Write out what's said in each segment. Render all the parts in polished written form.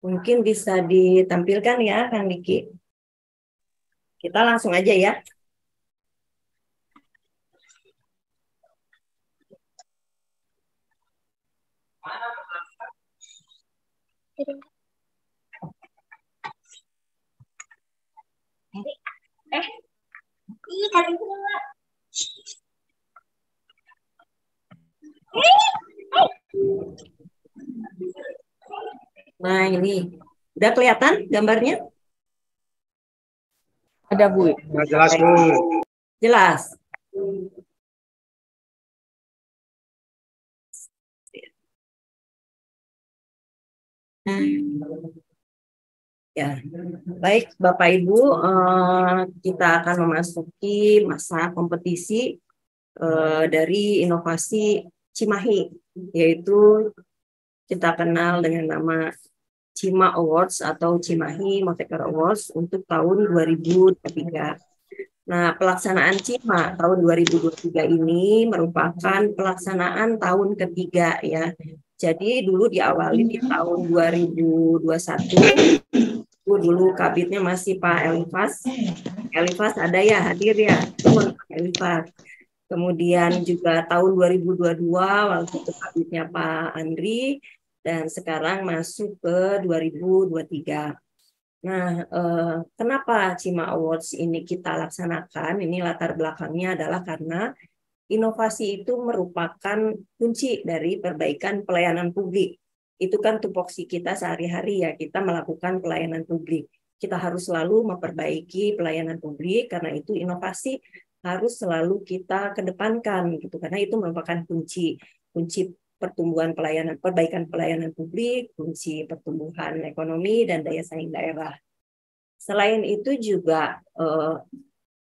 Mungkin bisa ditampilkan ya, Kang Diki. Kita langsung aja ya. Nah, ini udah kelihatan gambarnya? Ada Bu. Nggak jelas Bu. Jelas. Ya, baik Bapak Ibu, kita akan memasuki masa kompetisi dari inovasi Cimahi, yaitu kita kenal dengan nama Cima Awards atau Cimahi Moteker Awards untuk tahun 2023. Nah, pelaksanaan CIMA tahun 2023 ini merupakan pelaksanaan tahun ketiga ya. Jadi dulu diawali di tahun 2021, dulu kabitnya masih Pak Elifas. Elifas ada ya, hadir ya, Pak Elifas. Kemudian juga tahun 2022 waktu itu kabitnya Pak Andri, dan sekarang masuk ke 2023. Nah, kenapa CIMA Awards ini kita laksanakan? Ini latar belakangnya adalah karena inovasi itu merupakan kunci dari perbaikan pelayanan publik. Itu kan tupoksi kita sehari-hari ya, kita melakukan pelayanan publik. Kita harus selalu memperbaiki pelayanan publik, karena itu inovasi harus selalu kita kedepankan gitu, karena itu merupakan kunci pertumbuhan pelayanan, perbaikan pelayanan publik, kunci pertumbuhan ekonomi dan daya saing daerah. Selain itu juga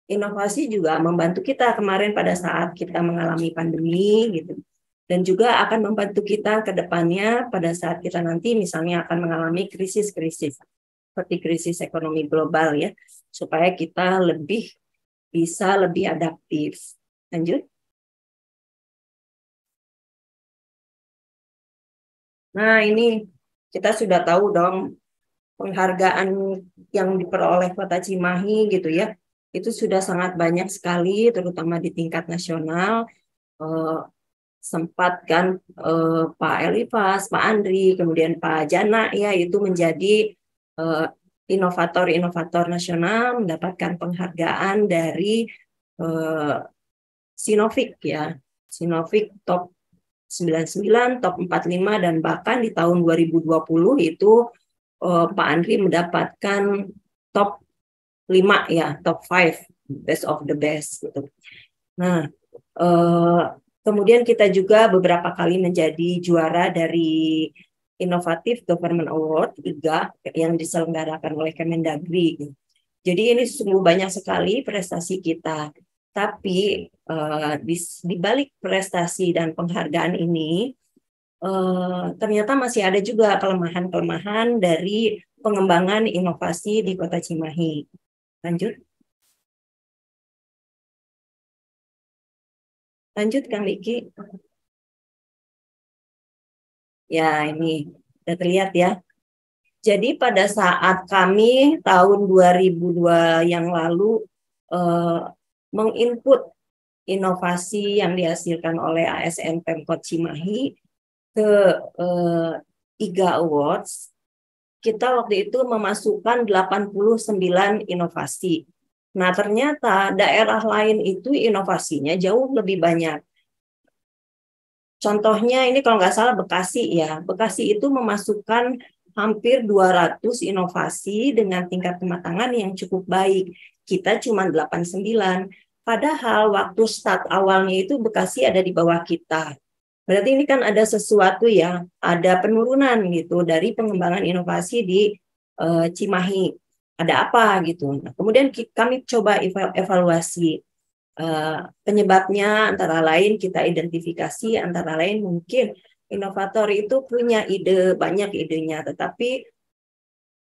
inovasi juga membantu kita kemarin pada saat kita mengalami pandemi gitu. Dan juga akan membantu kita ke depannya pada saat kita nanti misalnya akan mengalami krisis-krisis seperti krisis ekonomi global ya, supaya kita bisa lebih adaptif. Lanjut. Nah, ini kita sudah tahu dong penghargaan yang diperoleh Kota Cimahi gitu ya. Itu sudah sangat banyak sekali, terutama di tingkat nasional. Sempat kan Pak Elifas, Pak Andri, kemudian Pak Jana ya, itu menjadi inovator-inovator nasional, mendapatkan penghargaan dari Sinovik ya. Sinovik top 99, top 45, dan bahkan di tahun 2020 itu Pak Andri mendapatkan top 5 ya, top 5, best of the best gitu. Nah, kemudian kita juga beberapa kali menjadi juara dari Innovative Government Award 3 yang diselenggarakan oleh Kemendagri. Jadi ini sungguh banyak sekali prestasi kita. Tapi di balik prestasi dan penghargaan ini, ternyata masih ada juga kelemahan-kelemahan dari pengembangan inovasi di Kota Cimahi. Lanjut. Lanjut, Kang Diki. Ya, ini sudah terlihat ya. Jadi pada saat kami tahun 2002 yang lalu menginput inovasi yang dihasilkan oleh ASN Pemkot Cimahi ke IGA Awards, kita waktu itu memasukkan 89 inovasi. Nah, ternyata daerah lain itu inovasinya jauh lebih banyak. Contohnya ini kalau nggak salah Bekasi ya. Bekasi itu memasukkan hampir 200 inovasi dengan tingkat kematangan yang cukup baik. Kita cuma 89. Padahal waktu start awalnya itu Bekasi ada di bawah kita. Berarti ini kan ada sesuatu ya, ada penurunan gitu dari pengembangan inovasi di Cimahi. Ada apa gitu. Nah, kemudian kami coba evaluasi. Penyebabnya antara lain kita identifikasi, antara lain mungkin inovator itu punya ide, banyak idenya, tetapi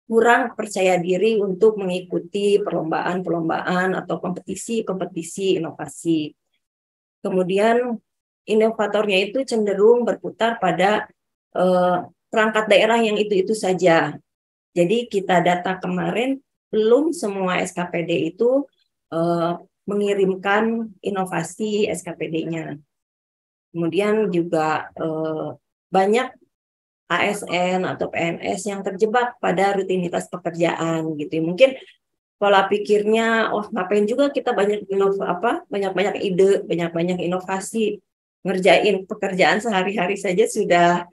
kurang percaya diri untuk mengikuti perlombaan-perlombaan atau kompetisi-kompetisi inovasi. Kemudian inovatornya itu cenderung berputar pada perangkat daerah yang itu-itu saja. Jadi kita data kemarin belum semua SKPD itu mengirimkan inovasi SKPD-nya. Kemudian juga banyak ASN atau PNS yang terjebak pada rutinitas pekerjaan gitu. Mungkin pola pikirnya, oh ngapain juga kita banyak-banyak ide, banyak-banyak inovasi, ngerjain pekerjaan sehari-hari saja sudah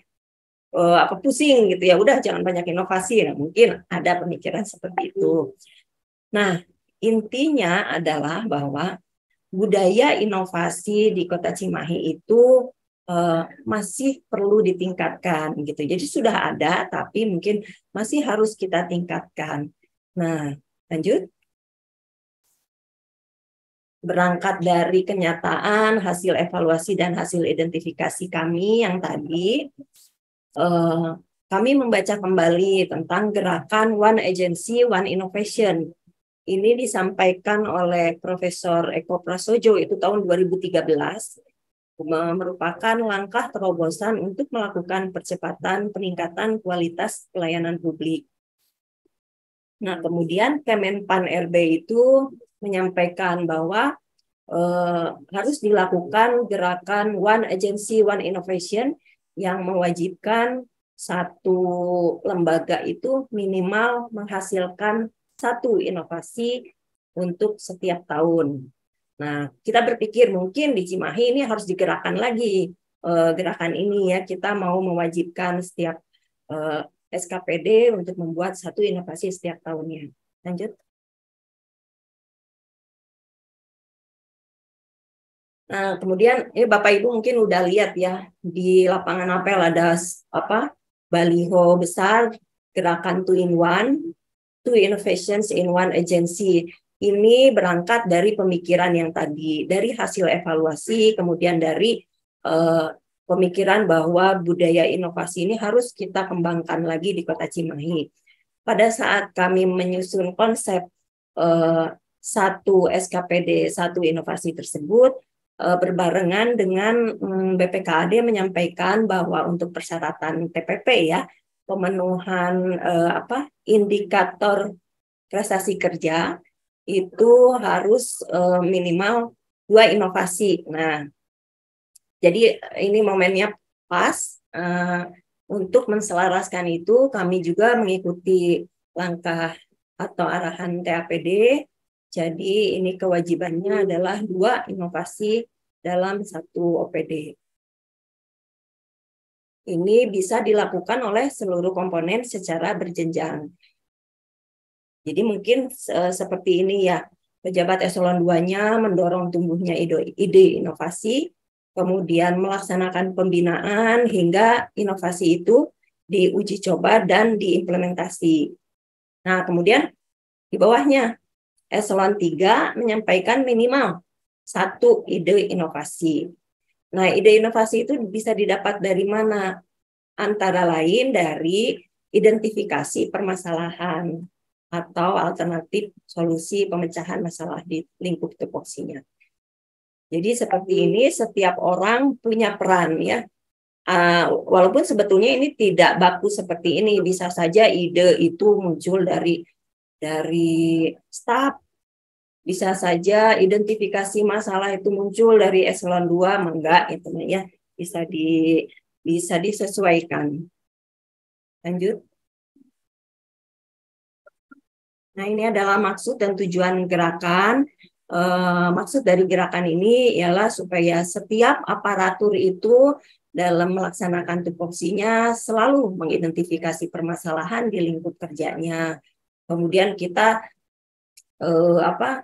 pusing gitu ya. Udah jangan banyak inovasi. Nah, mungkin ada pemikiran seperti itu. Nah, intinya adalah bahwa budaya inovasi di Kota Cimahi itu masih perlu ditingkatkan gitu. Jadi sudah ada, tapi mungkin masih harus kita tingkatkan. Nah, lanjut. Berangkat dari kenyataan, hasil evaluasi dan hasil identifikasi kami yang tadi, kami membaca kembali tentang gerakan One Agency, One Innovation. Ini disampaikan oleh Profesor Eko Prasojo itu tahun 2013, merupakan langkah terobosan untuk melakukan percepatan peningkatan kualitas pelayanan publik. Nah, kemudian Kemenpan RB itu menyampaikan bahwa harus dilakukan gerakan One Agency, One Innovation yang mewajibkan satu lembaga itu minimal menghasilkan satu inovasi untuk setiap tahun. Nah, kita berpikir mungkin di Cimahi ini harus digerakkan lagi gerakan ini ya. Kita mau mewajibkan setiap SKPD untuk membuat satu inovasi setiap tahunnya. Lanjut. Nah, kemudian ini Bapak Ibu mungkin udah lihat ya di lapangan apel ada baliho besar gerakan 2-in-1, 2 innovations in 1 agency. Ini berangkat dari pemikiran yang tadi, dari hasil evaluasi, kemudian dari pemikiran bahwa budaya inovasi ini harus kita kembangkan lagi di Kota Cimahi. Pada saat kami menyusun konsep satu SKPD, satu inovasi tersebut, berbarengan dengan BPKAD menyampaikan bahwa untuk persyaratan TPP ya, pemenuhan indikator prestasi kerja itu harus minimal 2 inovasi. Nah, jadi ini momennya pas untuk menselaraskan itu. Kami juga mengikuti langkah atau arahan TAPD. Jadi ini kewajibannya adalah 2 inovasi dalam satu OPD. Ini bisa dilakukan oleh seluruh komponen secara berjenjang. Jadi mungkin seperti ini ya, pejabat eselon 2-nya mendorong tumbuhnya ide inovasi, kemudian melaksanakan pembinaan hingga inovasi itu diuji coba dan diimplementasi. Nah, kemudian di bawahnya eselon 3 menyampaikan minimal 1 ide inovasi. Nah, ide inovasi itu bisa didapat dari mana? Antara lain dari identifikasi permasalahan atau alternatif solusi pemecahan masalah di lingkup tupoksinya. Jadi seperti ini, setiap orang punya peran ya. Walaupun sebetulnya ini tidak baku seperti ini, bisa saja ide itu muncul dari staf, bisa saja identifikasi masalah itu muncul dari eselon 2, enggak itu ya, bisa disesuaikan. Lanjut. Nah, ini adalah maksud dan tujuan gerakan. Maksud dari gerakan ini ialah supaya setiap aparatur itu dalam melaksanakan tupoksinya selalu mengidentifikasi permasalahan di lingkup kerjanya. Kemudian kita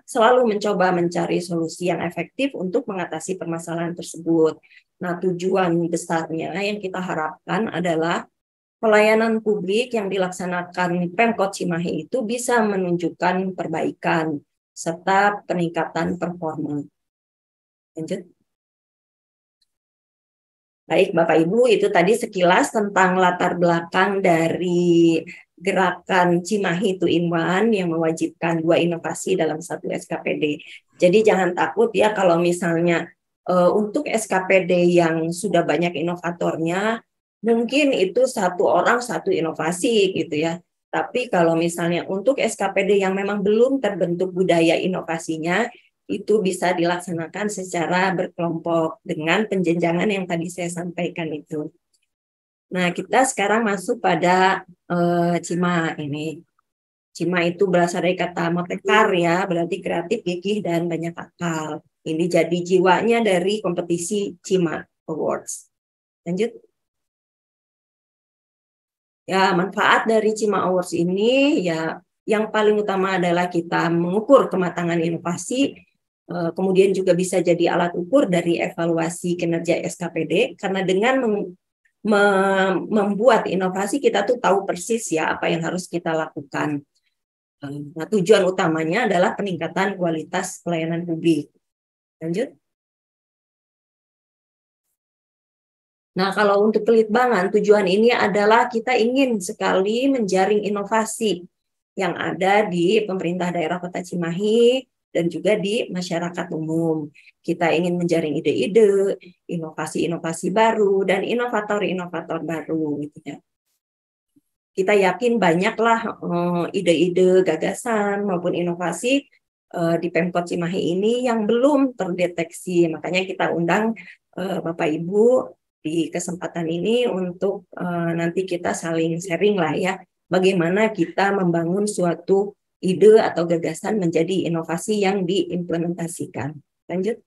selalu mencoba mencari solusi yang efektif untuk mengatasi permasalahan tersebut. Nah, tujuan besarnya yang kita harapkan adalah pelayanan publik yang dilaksanakan Pemkot Cimahi itu bisa menunjukkan perbaikan serta peningkatan performa. Lanjut. Baik, Bapak Ibu, itu tadi sekilas tentang latar belakang dari gerakan Cimahi 2-in-1 yang mewajibkan 2 inovasi dalam satu SKPD. Jadi jangan takut ya kalau misalnya untuk SKPD yang sudah banyak inovatornya, mungkin itu 1 orang 1 inovasi gitu ya. Tapi kalau misalnya untuk SKPD yang memang belum terbentuk budaya inovasinya, itu bisa dilaksanakan secara berkelompok dengan penjenjangan yang tadi saya sampaikan itu. Nah, kita sekarang masuk pada CIMA ini. CIMA itu berasal dari kata motekar ya, berarti kreatif, gigih, dan banyak akal. Ini jadi jiwanya dari kompetisi CIMA Awards. Lanjut. Ya, manfaat dari CIMA Awards ini ya yang paling utama adalah kita mengukur kematangan inovasi, kemudian juga bisa jadi alat ukur dari evaluasi kinerja SKPD, karena dengan membuat inovasi kita tuh tahu persis ya apa yang harus kita lakukan. Nah, tujuan utamanya adalah peningkatan kualitas pelayanan publik. Lanjut. Nah, kalau untuk Pelitbangan, tujuan ini adalah kita ingin sekali menjaring inovasi yang ada di pemerintah daerah Kota Cimahi dan juga di masyarakat umum. Kita ingin menjaring ide-ide, inovasi-inovasi baru, dan inovator-inovator baru. Gitu ya. Kita yakin banyaklah ide-ide, gagasan, maupun inovasi di Pemkot Cimahi ini yang belum terdeteksi. Makanya kita undang Bapak Ibu di kesempatan ini untuk nanti kita saling sharing lah ya, bagaimana kita membangun suatu ide atau gagasan menjadi inovasi yang diimplementasikan. Lanjut.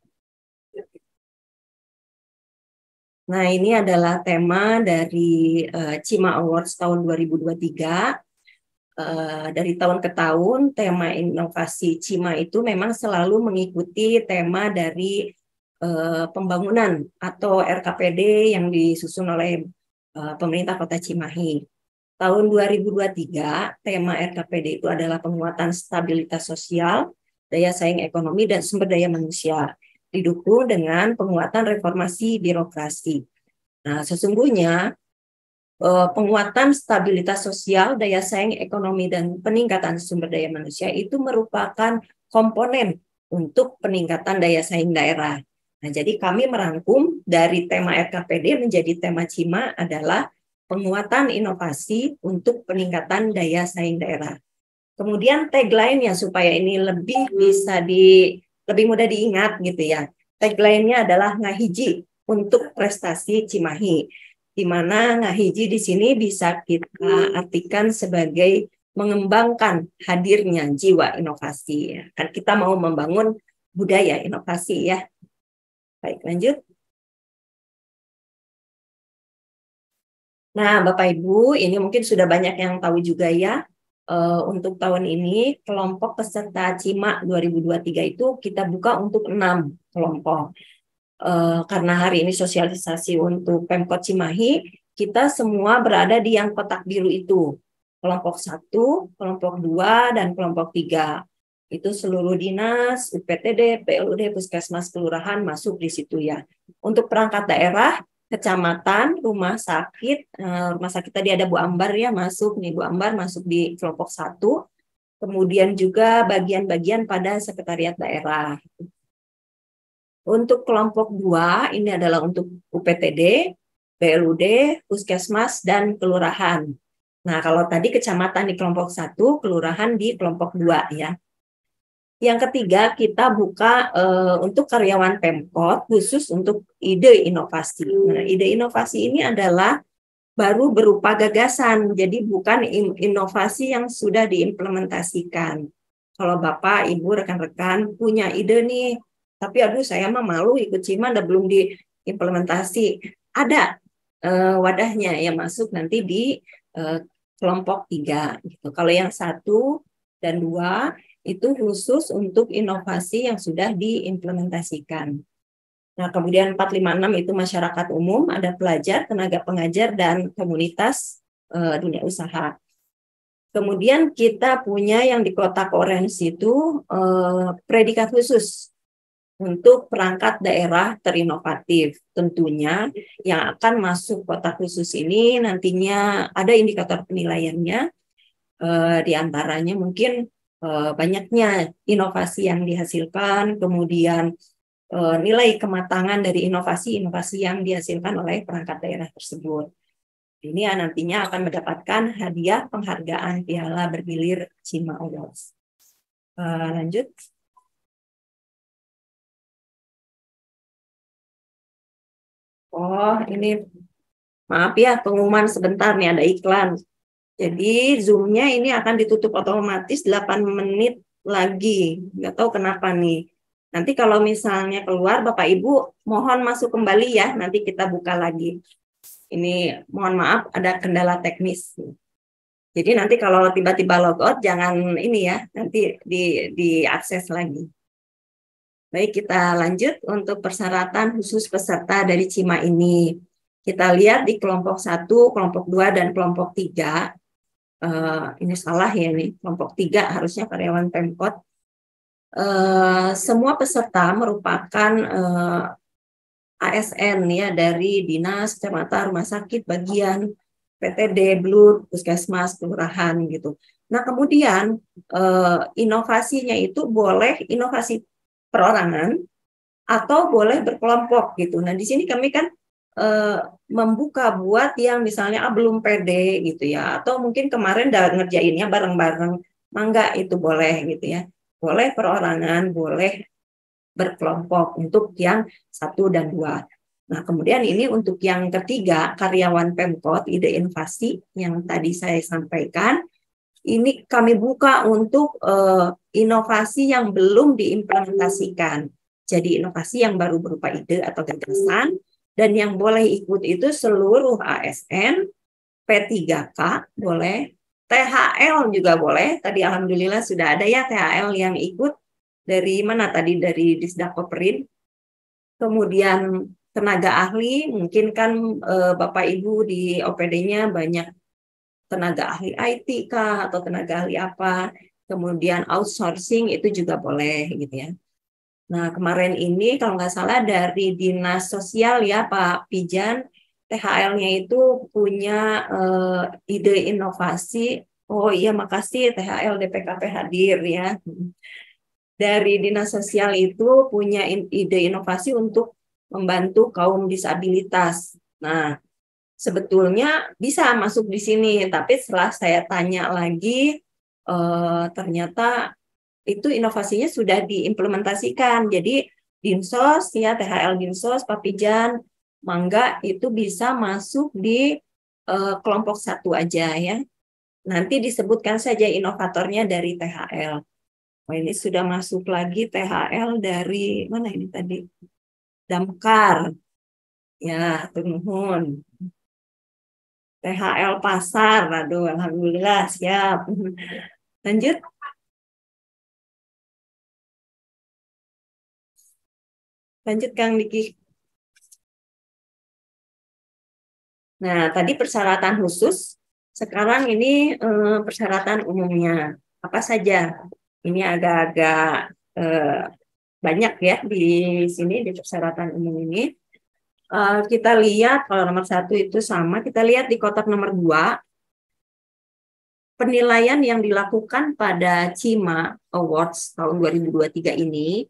Nah, ini adalah tema dari CIMA Awards tahun 2023. Dari tahun ke tahun, tema inovasi CIMA itu memang selalu mengikuti tema dari pembangunan atau RKPD yang disusun oleh pemerintah Kota Cimahi. Tahun 2023, tema RKPD itu adalah penguatan stabilitas sosial, daya saing ekonomi, dan sumber daya manusia, didukung dengan penguatan reformasi birokrasi. Nah, sesungguhnya penguatan stabilitas sosial, daya saing ekonomi, dan peningkatan sumber daya manusia itu merupakan komponen untuk peningkatan daya saing daerah. Nah, jadi kami merangkum dari tema RKPD menjadi tema CIMA adalah penguatan inovasi untuk peningkatan daya saing daerah. Kemudian tagline-nya supaya ini lebih mudah diingat gitu ya. Tagline-nya adalah ngahiji untuk prestasi Cimahi, di mana ngahiji di sini bisa kita artikan sebagai mengembangkan hadirnya jiwa inovasi. Kan kita mau membangun budaya inovasi ya. Baik, lanjut. Nah, Bapak Ibu, ini mungkin sudah banyak yang tahu juga ya. Untuk tahun ini, kelompok peserta CIMA 2023 itu kita buka untuk 6 kelompok. Karena hari ini sosialisasi untuk Pemkot Cimahi, kita semua berada di yang kotak biru itu. Kelompok 1, kelompok 2, dan kelompok 3. Itu seluruh dinas, UPTD, PLUD, Puskesmas, Kelurahan masuk di situ ya. Untuk perangkat daerah, kecamatan, rumah sakit tadi ada Bu Ambar ya masuk nih, Bu Ambar masuk di kelompok 1, kemudian juga bagian-bagian pada sekretariat daerah. Untuk kelompok 2 ini adalah untuk UPTD, PLUD, Puskesmas, dan Kelurahan. Nah, kalau tadi kecamatan di kelompok 1, kelurahan di kelompok 2 ya. Yang ketiga, kita buka untuk karyawan Pemkot khusus untuk ide inovasi. Nah, ide inovasi ini adalah baru berupa gagasan, jadi bukan inovasi yang sudah diimplementasikan. Kalau Bapak, Ibu, rekan-rekan punya ide nih, tapi aduh saya mah malu ikut CIMA, udah belum diimplementasi. Ada wadahnya yang masuk nanti di kelompok 3. Gitu. Kalau yang 1 dan 2 itu khusus untuk inovasi yang sudah diimplementasikan. Nah, kemudian 456 itu masyarakat umum, ada pelajar, tenaga pengajar, dan komunitas dunia usaha. Kemudian kita punya yang di kotak orange itu predikat khusus untuk perangkat daerah terinovatif. Tentunya yang akan masuk kotak khusus ini nantinya ada indikator penilaiannya, di antaranya mungkin banyaknya inovasi yang dihasilkan, kemudian nilai kematangan dari inovasi-inovasi yang dihasilkan oleh perangkat daerah tersebut. Ini yang nantinya akan mendapatkan hadiah penghargaan Piala Bergilir CIMA Awards. Lanjut. Oh, ini maaf ya, pengumuman sebentar nih, ada iklan. Jadi Zoom-nya ini akan ditutup otomatis 8 menit lagi. Nggak tahu kenapa nih. Nanti kalau misalnya keluar, Bapak Ibu mohon masuk kembali ya, nanti kita buka lagi. Ini mohon maaf, ada kendala teknis. Jadi nanti kalau tiba-tiba logout, jangan ini ya, nanti diakses lagi. Baik, kita lanjut untuk persyaratan khusus peserta dari CIMA ini. Kita lihat di kelompok 1, kelompok 2, dan kelompok 3. Ini salah ya, nih kelompok 3 harusnya karyawan Pemkot. Semua peserta merupakan ASN ya, dari dinas, kecamatan, rumah sakit, bagian, PTD, BLUT, puskesmas, kelurahan gitu. Nah kemudian inovasinya itu boleh inovasi perorangan atau boleh berkelompok gitu. Nah di sini kami kan membuka buat yang misalnya belum pede gitu ya, atau mungkin kemarin udah ngerjainnya bareng-bareng, mangga itu boleh gitu ya, boleh perorangan, boleh berkelompok untuk yang 1 dan 2. Nah kemudian ini untuk yang ketiga, karyawan Pemkot ide inovasi yang tadi saya sampaikan, ini kami buka untuk inovasi yang belum diimplementasikan. Jadi inovasi yang baru berupa ide atau gagasan, dan yang boleh ikut itu seluruh ASN, P3K boleh, THL juga boleh. Tadi alhamdulillah sudah ada ya THL yang ikut dari mana tadi, dari Disdakoprin. Kemudian tenaga ahli, mungkin kan Bapak Ibu di OPD-nya banyak tenaga ahli IT kah atau tenaga ahli apa, kemudian outsourcing itu juga boleh gitu ya. Nah kemarin ini kalau nggak salah dari Dinas Sosial ya Pak Pijan, THL-nya itu punya ide inovasi. Oh iya makasih THL DPKP hadir ya. Dari Dinas Sosial itu punya ide inovasi untuk membantu kaum disabilitas. Nah sebetulnya bisa masuk di sini, tapi setelah saya tanya lagi, ternyata itu inovasinya sudah diimplementasikan. Jadi Dinsos ya, THL Dinsos, Papijan, Mangga itu bisa masuk di kelompok 1 aja ya. Nanti disebutkan saja inovatornya dari THL. Oh, ini sudah masuk lagi THL dari mana ini tadi? Damkar. Ya, turun. THL pasar, aduh, alhamdulillah siap. Lanjut, lanjut Kang Diki. Nah, tadi persyaratan khusus, sekarang ini persyaratan umumnya apa saja? Ini agak-agak banyak ya di sini di persyaratan umum ini. Kita lihat kalau nomor 1 itu sama, kita lihat di kotak nomor 2. Penilaian yang dilakukan pada CIMA Awards tahun 2023 ini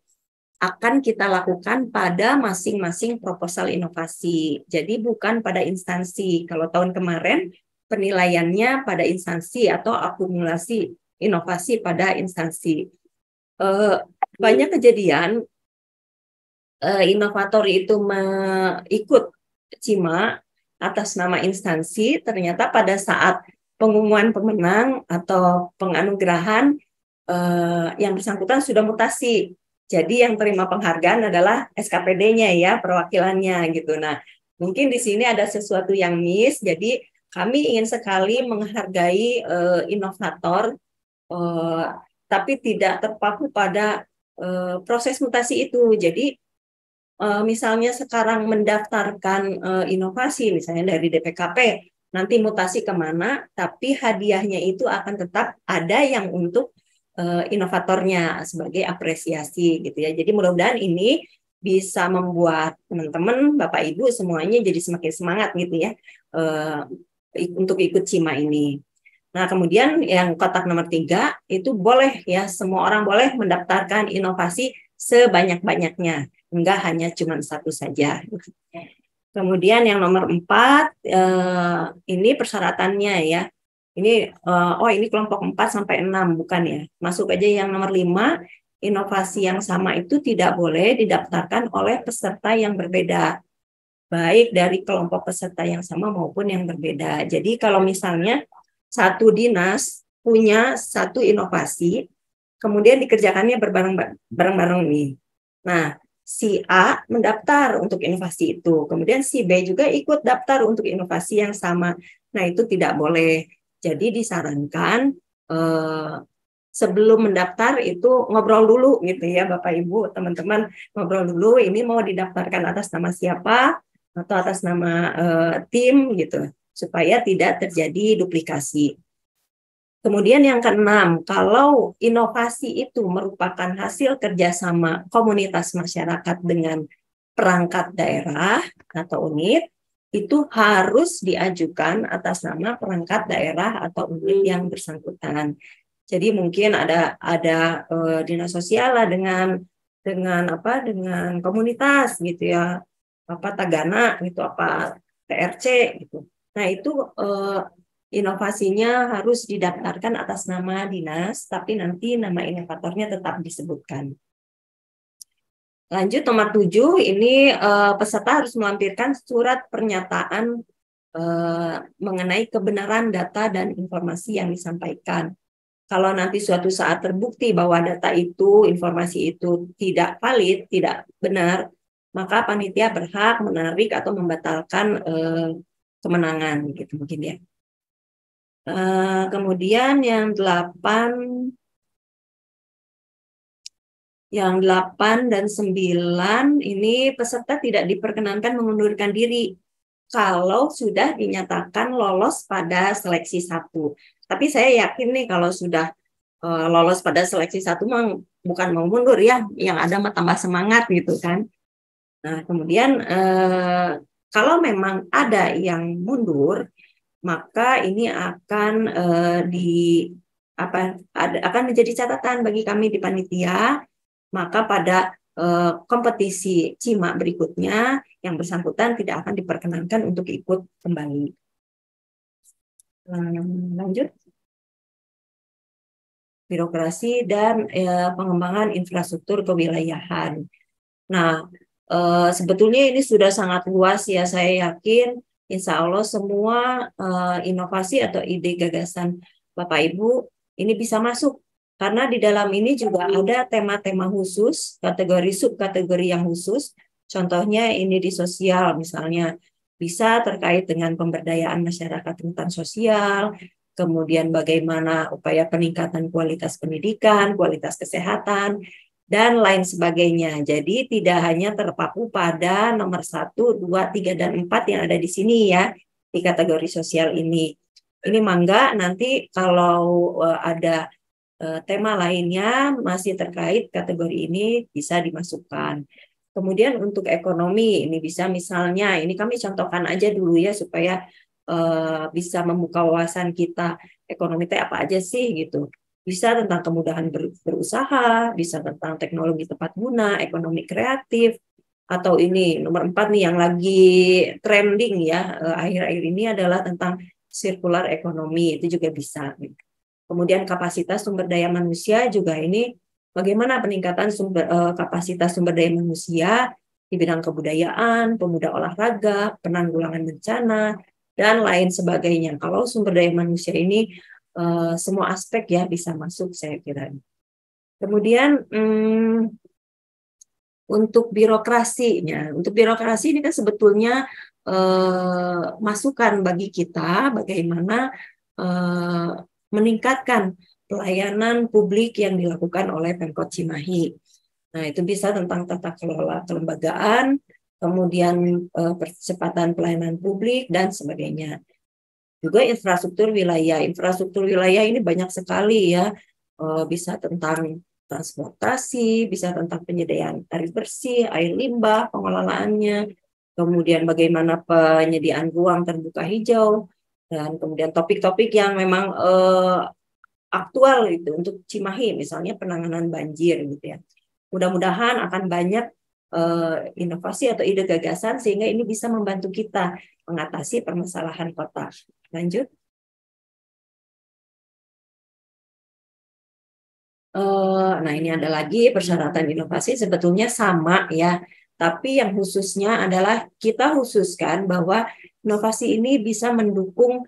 akan kita lakukan pada masing-masing proposal inovasi. Jadi bukan pada instansi. Kalau tahun kemarin penilaiannya pada instansi atau akumulasi inovasi pada instansi. Banyak kejadian inovator itu ikut CIMA atas nama instansi, ternyata pada saat pengumuman pemenang atau penganugerahan yang bersangkutan sudah mutasi. Jadi yang terima penghargaan adalah SKPD-nya ya, perwakilannya gitu. Nah, mungkin di sini ada sesuatu yang miss. Jadi kami ingin sekali menghargai inovator, tapi tidak terpaku pada proses mutasi itu. Jadi misalnya sekarang mendaftarkan inovasi, misalnya dari DPKP, nanti mutasi kemana, tapi hadiahnya itu akan tetap ada yang untuk inovatornya sebagai apresiasi gitu ya. Jadi mudah-mudahan ini bisa membuat teman-teman, Bapak Ibu semuanya jadi semakin semangat gitu ya untuk ikut CIMA ini. Nah kemudian yang kotak nomor 3 itu boleh ya, semua orang boleh mendaftarkan inovasi sebanyak-banyaknya, enggak hanya cuma 1 saja. Kemudian yang nomor 4, ini persyaratannya ya. Ini, ini kelompok 4 sampai 6, bukan ya. Masuk aja yang nomor 5, inovasi yang sama itu tidak boleh didaftarkan oleh peserta yang berbeda. Baik dari kelompok peserta yang sama maupun yang berbeda. Jadi kalau misalnya satu dinas punya satu inovasi, kemudian dikerjakannya bareng-bareng nih. Nah, si A mendaftar untuk inovasi itu, kemudian si B juga ikut daftar untuk inovasi yang sama. Nah, itu tidak boleh. Jadi disarankan sebelum mendaftar itu ngobrol dulu gitu ya, Bapak Ibu, teman-teman, ngobrol dulu ini mau didaftarkan atas nama siapa atau atas nama tim gitu, supaya tidak terjadi duplikasi. Kemudian yang keenam, kalau inovasi itu merupakan hasil kerjasama komunitas masyarakat dengan perangkat daerah atau unit, itu harus diajukan atas nama perangkat daerah atau unit yang bersangkutan. Jadi mungkin ada dinas sosial lah dengan komunitas gitu ya, apa Tagana gitu, apa TRC gitu. Nah itu inovasinya harus didaftarkan atas nama dinas, tapi nanti nama inovatornya tetap disebutkan. Lanjut nomor 7, ini peserta harus melampirkan surat pernyataan mengenai kebenaran data dan informasi yang disampaikan. Kalau nanti suatu saat terbukti bahwa data itu, informasi itu tidak valid, tidak benar, maka panitia berhak menarik atau membatalkan kemenangan gitu mungkin ya. Kemudian yang 8 dan 9 ini peserta tidak diperkenankan mengundurkan diri kalau sudah dinyatakan lolos pada seleksi 1. Tapi saya yakin nih kalau sudah lolos pada seleksi 1 bukan mau mundur ya, yang ada tambah semangat gitu kan. Nah, kemudian kalau memang ada yang mundur, maka ini akan akan menjadi catatan bagi kami di panitia. Maka pada kompetisi CIMA berikutnya yang bersangkutan tidak akan diperkenankan untuk ikut kembali. Lanjut. Birokrasi dan pengembangan infrastruktur kewilayahan. Nah, sebetulnya ini sudah sangat luas ya, saya yakin insya Allah semua inovasi atau ide gagasan Bapak Ibu ini bisa masuk. Karena di dalam ini juga ada tema-tema khusus, kategori subkategori yang khusus. Contohnya ini di sosial misalnya, bisa terkait dengan pemberdayaan masyarakat tentang sosial, kemudian bagaimana upaya peningkatan kualitas pendidikan, kualitas kesehatan, dan lain sebagainya. Jadi tidak hanya terpaku pada nomor 1, 2, 3, dan 4 yang ada di sini ya, di kategori sosial ini. Ini mangga nanti kalau ada tema lainnya masih terkait kategori ini bisa dimasukkan. Kemudian untuk ekonomi ini bisa misalnya, ini kami contohkan aja dulu ya supaya bisa membuka wawasan kita, ekonomi itu apa aja sih gitu. Bisa tentang kemudahan berusaha, bisa tentang teknologi tepat guna, ekonomi kreatif, atau ini nomor 4 nih yang lagi trending ya akhir-akhir ini adalah tentang circular ekonomi, itu juga bisa. Kemudian kapasitas sumber daya manusia juga ini bagaimana peningkatan kapasitas sumber daya manusia di bidang kebudayaan, pemuda olahraga, penanggulangan bencana, dan lain sebagainya. Kalau sumber daya manusia ini semua aspek ya bisa masuk saya kira. Kemudian untuk birokrasinya, untuk birokrasi ini kan sebetulnya masukan bagi kita bagaimana meningkatkan pelayanan publik yang dilakukan oleh Pemkot Cimahi. Nah, itu bisa tentang tata kelola kelembagaan, kemudian percepatan pelayanan publik, dan sebagainya. Juga infrastruktur wilayah. Infrastruktur wilayah ini banyak sekali ya, bisa tentang transportasi, bisa tentang penyediaan air bersih, air limbah, pengelolaannya, kemudian bagaimana penyediaan ruang terbuka hijau, dan kemudian topik-topik yang memang aktual gitu untuk Cimahi, misalnya penanganan banjir gitu ya. Mudah-mudahan akan banyak inovasi atau ide gagasan sehingga ini bisa membantu kita mengatasi permasalahan kota. Lanjut. Nah, ini ada lagi persyaratan inovasi sebetulnya sama ya, tapi yang khususnya adalah kita khususkan bahwa inovasi ini bisa mendukung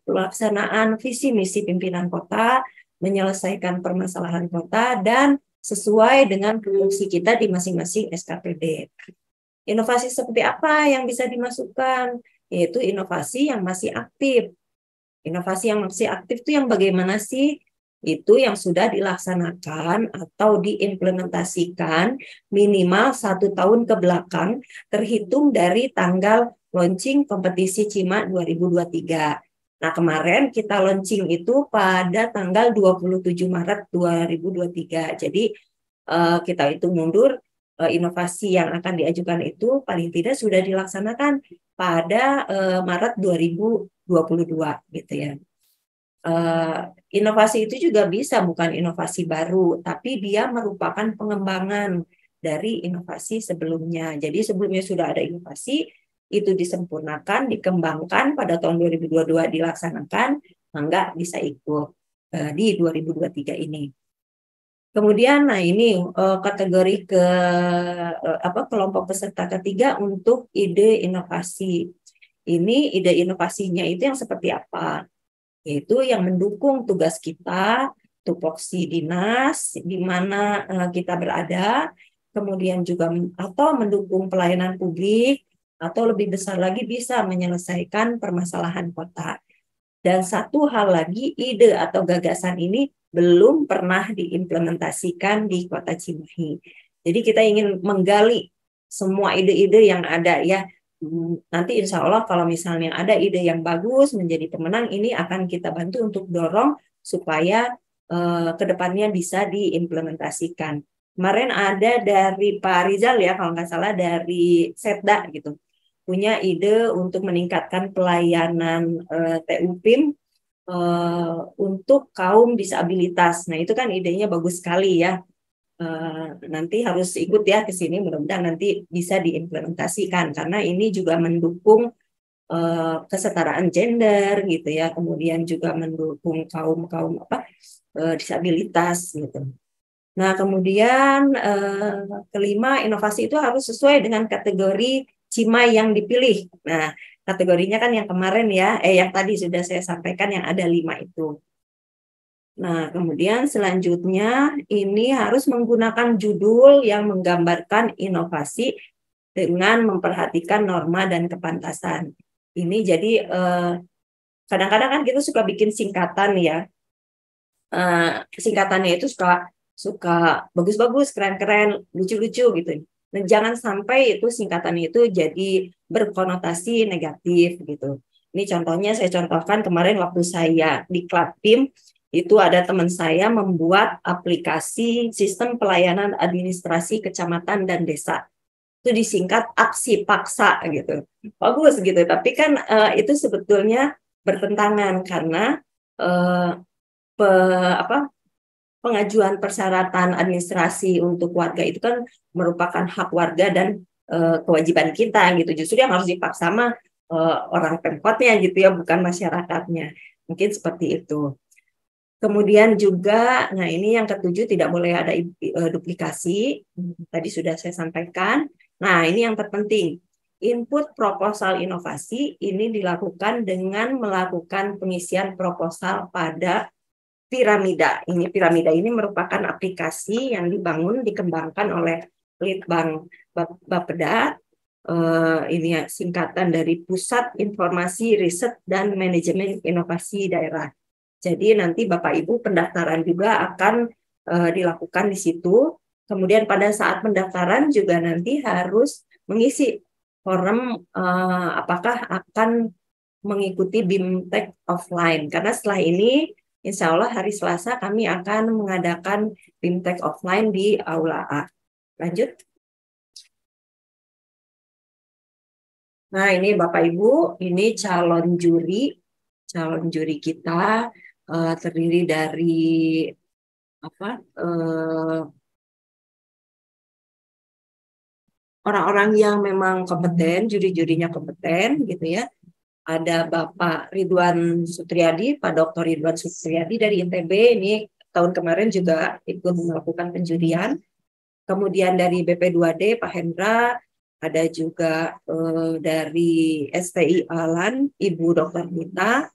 pelaksanaan visi misi pimpinan kota, menyelesaikan permasalahan kota, dan sesuai dengan fungsi kita di masing-masing SKPD. Inovasi seperti apa yang bisa dimasukkan? Yaitu inovasi yang masih aktif. Inovasi yang masih aktif itu yang bagaimana sih? Itu yang sudah dilaksanakan atau diimplementasikan minimal 1 tahun ke belakang terhitung dari tanggal launching kompetisi CIMA 2023. Nah, kemarin kita launching itu pada tanggal 27 Maret 2023. Jadi kita hitung mundur inovasi yang akan diajukan itu paling tidak sudah dilaksanakan pada Maret 2022 gitu ya. Inovasi itu juga bisa bukan inovasi baru, tapi dia merupakan pengembangan dari inovasi sebelumnya. Jadi sebelumnya sudah ada inovasi, itu disempurnakan, dikembangkan, pada tahun 2022 dilaksanakan, enggak bisa ikut di 2023 ini. Kemudian, nah ini kategori ke kelompok peserta ketiga untuk ide inovasi. Ini ide inovasinya itu yang seperti apa? Yaitu yang mendukung tugas kita, tupoksi dinas, di mana kita berada, kemudian juga atau mendukung pelayanan publik, atau lebih besar lagi bisa menyelesaikan permasalahan kota. Dan satu hal lagi, ide atau gagasan ini belum pernah diimplementasikan di Kota Cimahi. Jadi kita ingin menggali semua ide-ide yang ada ya. Nanti insya Allah kalau misalnya ada ide yang bagus menjadi pemenang, ini akan kita bantu untuk dorong supaya kedepannya bisa diimplementasikan. Kemarin ada dari Pak Rizal ya, kalau nggak salah dari Setda gitu, punya ide untuk meningkatkan pelayanan TU-PIM untuk kaum disabilitas. Nah, itu kan idenya bagus sekali ya. Nanti harus ikut ya ke sini, mudah-mudahan nanti bisa diimplementasikan karena ini juga mendukung kesetaraan gender gitu ya, kemudian juga mendukung kaum disabilitas gitu. Nah, kemudian kelima, inovasi itu harus sesuai dengan kategori CIMA yang dipilih. Nah, kategorinya kan yang kemarin ya, yang tadi sudah saya sampaikan yang ada 5 itu. Nah, kemudian selanjutnya ini harus menggunakan judul yang menggambarkan inovasi dengan memperhatikan norma dan kepantasan. Ini jadi kadang-kadang kan kita suka bikin singkatan ya. Singkatannya itu suka bagus-bagus, keren-keren, lucu-lucu gitu. Dan jangan sampai itu singkatannya itu jadi berkonotasi negatif gitu. Ini contohnya saya contohkan kemarin waktu saya di Klatim, itu ada teman saya membuat aplikasi sistem pelayanan administrasi kecamatan dan desa. Itu disingkat aksi paksa gitu. Bagus gitu, tapi kan itu sebetulnya bertentangan karena eh, pe, pengajuan persyaratan administrasi untuk warga itu kan merupakan hak warga dan kewajiban kita gitu. Justru yang harus dipaksa mah orang Pemkotnya gitu ya, bukan masyarakatnya. Mungkin seperti itu. Kemudian juga, nah ini yang ketujuh, tidak boleh ada duplikasi. Tadi sudah saya sampaikan. Nah, ini yang terpenting. Input proposal inovasi ini dilakukan dengan melakukan pengisian proposal pada piramida. Piramida ini merupakan aplikasi yang dibangun, dikembangkan oleh Litbang Bapeda. Ini ya, singkatan dari Pusat Informasi Riset dan Manajemen Inovasi Daerah. Jadi nanti Bapak Ibu pendaftaran juga akan dilakukan di situ. Kemudian pada saat pendaftaran juga nanti harus mengisi form apakah akan mengikuti BIMTEK offline. Karena setelah ini insya Allah hari Selasa kami akan mengadakan BIMTEK offline di Aula A. Lanjut. Nah, ini Bapak Ibu, ini calon juri kita terdiri dari apa? orang-orang yang memang kompeten, juri-jurinya kompeten gitu ya. Ada Bapak Ridwan Sutriyadi, Pak Dr. Ridwan Sutriyadi dari INTB, ini tahun kemarin juga ikut melakukan penjurian. Kemudian dari BP2D Pak Hendra, ada juga dari STI Alan, Ibu Dr. Nita.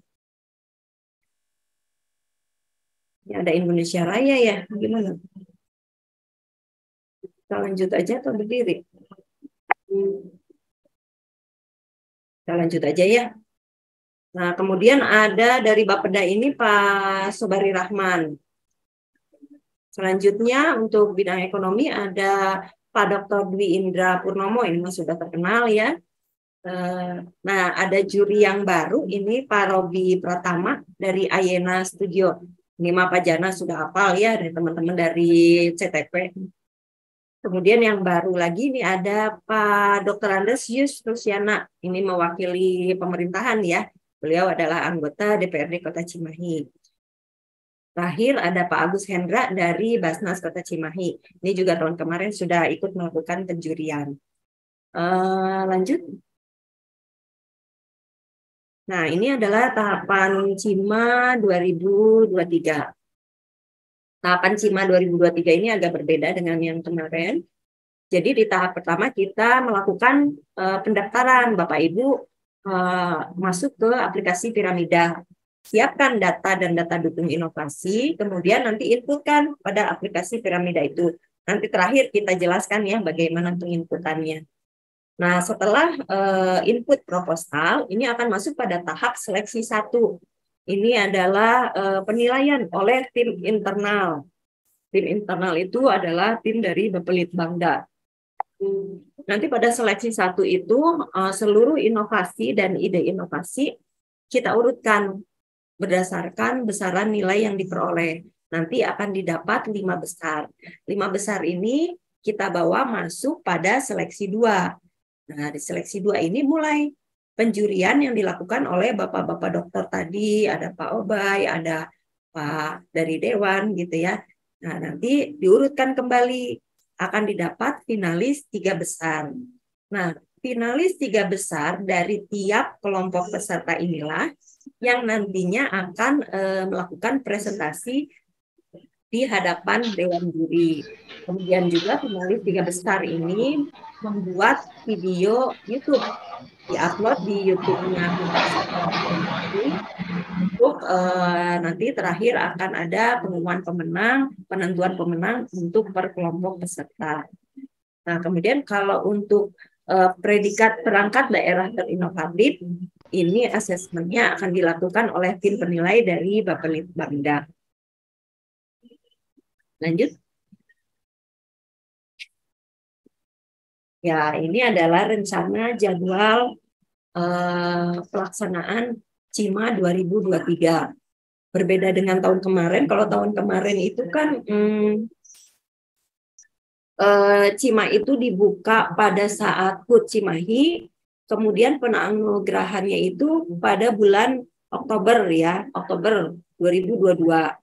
Ini ada Indonesia Raya ya, gimana? Kita lanjut aja atau berdiri? Kita lanjut aja ya. Nah, kemudian ada dari Bapeda ini Pak Sobari Rahman. Selanjutnya untuk bidang ekonomi ada Pak Dr. Dwi Indra Purnomo, ini sudah terkenal ya. Nah, ada juri yang baru, ini Pak Robi Pratama dari Ayena Studio. Ini mah Pak Jana sudah hafal ya dari teman-teman dari CTP. Kemudian yang baru lagi ini ada Pak Dr. Andes Yus Rusiana, ini mewakili pemerintahan ya. Beliau adalah anggota DPRD Kota Cimahi. Terakhir ada Pak Agus Hendra dari Basnas Kota Cimahi. Ini juga tahun kemarin sudah ikut melakukan penjurian. Lanjut. Nah, ini adalah tahapan CIMA 2023. Tahapan CIMA 2023 ini agak berbeda dengan yang kemarin. Jadi di tahap pertama kita melakukan pendaftaran. Bapak Ibu masuk ke aplikasi Piramida. Siapkan data dan data dukung inovasi, kemudian nanti inputkan pada aplikasi Piramida itu. Nanti terakhir kita jelaskan ya bagaimana penginputannya. Nah, setelah input proposal, ini akan masuk pada tahap seleksi 1. Ini adalah penilaian oleh tim internal. Tim internal itu adalah tim dari Bapelitbangda. Nanti pada seleksi 1 itu seluruh inovasi dan ide inovasi kita urutkan berdasarkan besaran nilai yang diperoleh. Nanti akan didapat 5 besar. 5 besar ini kita bawa masuk pada seleksi 2. Nah, di seleksi 2 ini mulai penjurian yang dilakukan oleh bapak-bapak dokter tadi, ada Pak Obay, ada Pak dari Dewan gitu ya. Nah, nanti diurutkan kembali, akan didapat finalis 3 besar. Nah, finalis 3 besar dari tiap kelompok peserta inilah yang nantinya akan melakukan presentasi di hadapan Dewan Juri. Kemudian juga finalis 3 besar ini membuat video YouTube, diupload di YouTube-nya untuk nanti terakhir akan ada pengumuman pemenang, penentuan pemenang untuk per kelompok peserta. Nah, kemudian kalau untuk predikat perangkat daerah terinovatif, ini asesmennya akan dilakukan oleh tim penilai dari Bapelitbangda. Lanjut. Ya, ini adalah rencana jadwal pelaksanaan CIMA 2023. Berbeda dengan tahun kemarin, kalau tahun kemarin itu kan CIMA itu dibuka pada saat HUT Cimahi, kemudian penganugerahannya itu pada bulan Oktober ya, Oktober 2022.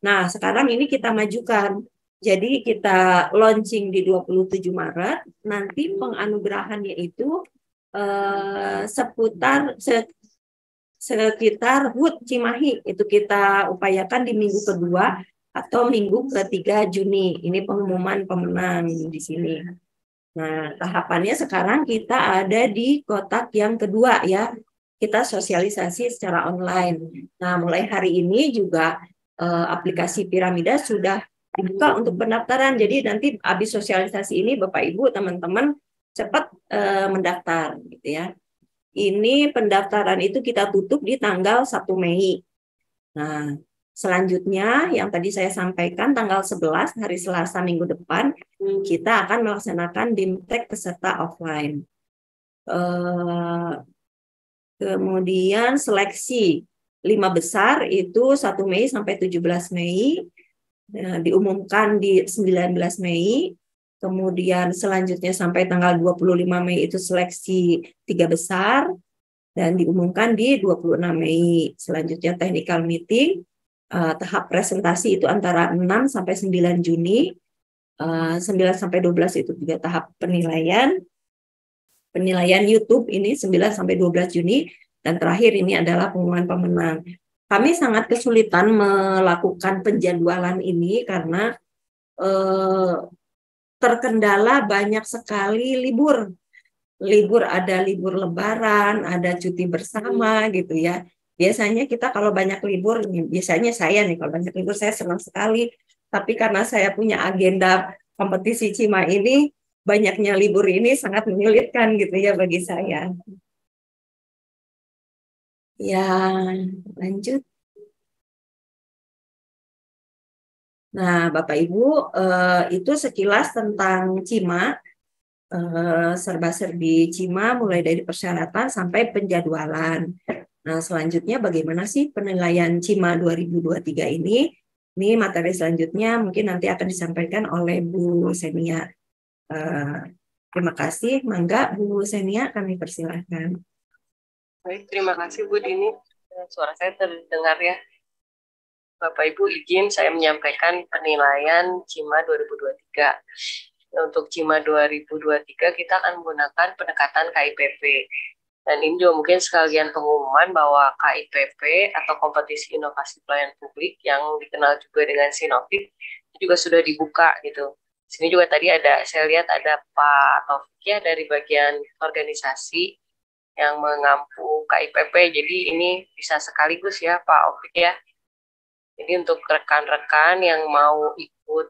Nah, sekarang ini kita majukan. Jadi kita launching di 27 Maret, nanti penganugerahannya itu sekitar HUT Cimahi, itu kita upayakan di minggu kedua atau minggu ketiga Juni. Ini pengumuman pemenang di sini. Nah, tahapannya sekarang kita ada di kotak yang kedua ya. Kita sosialisasi secara online. Nah, mulai hari ini juga aplikasi Piramida sudah dibuka untuk pendaftaran. Jadi nanti habis sosialisasi ini Bapak Ibu teman-teman cepat mendaftar gitu ya. Ini pendaftaran itu kita tutup di tanggal 1 Mei. Nah, selanjutnya yang tadi saya sampaikan tanggal 11 hari Selasa minggu depan kita akan melaksanakan BIMTEK peserta offline. Kemudian seleksi 5 besar itu 1 Mei sampai 17 Mei. Diumumkan di 19 Mei. Kemudian selanjutnya sampai tanggal 25 Mei itu seleksi 3 besar. Dan diumumkan di 26 Mei. Selanjutnya technical meeting, tahap presentasi itu antara 6 sampai 9 Juni, 9 sampai 12 itu juga tahap penilaian, penilaian YouTube ini 9 sampai 12 Juni dan terakhir ini adalah pengumuman pemenang. Kami sangat kesulitan melakukan penjadwalan ini karena terkendala banyak sekali libur. Ada libur lebaran, ada cuti bersama gitu ya. Biasanya kita kalau banyak libur, biasanya saya nih kalau banyak libur saya senang sekali. Tapi karena saya punya agenda kompetisi CIMA ini, banyaknya libur ini sangat menyulitkan gitu ya bagi saya. Ya, lanjut. Nah, Bapak Ibu, itu sekilas tentang CIMA, serba-serbi CIMA mulai dari persyaratan sampai penjadwalan. Nah, selanjutnya bagaimana sih penilaian CIMA 2023 ini? Ini materi selanjutnya mungkin nanti akan disampaikan oleh Bu Senia. Terima kasih. Mangga Bu Senia, kami persilahkan. Baik, terima kasih Bu Dini. Suara saya terdengar ya. Bapak Ibu izin saya menyampaikan penilaian CIMA 2023. Untuk CIMA 2023 kita akan menggunakan pendekatan KIPP. Dan ini juga mungkin sekalian pengumuman bahwa KIPP atau Kompetisi Inovasi Pelayanan Publik yang dikenal juga dengan Sinopik juga sudah dibuka gitu. Sini juga tadi saya lihat ada Pak Taufik ya dari bagian organisasi yang mengampu KIPP. Jadi ini bisa sekaligus ya Pak Taufik ya. Jadi untuk rekan-rekan yang mau ikut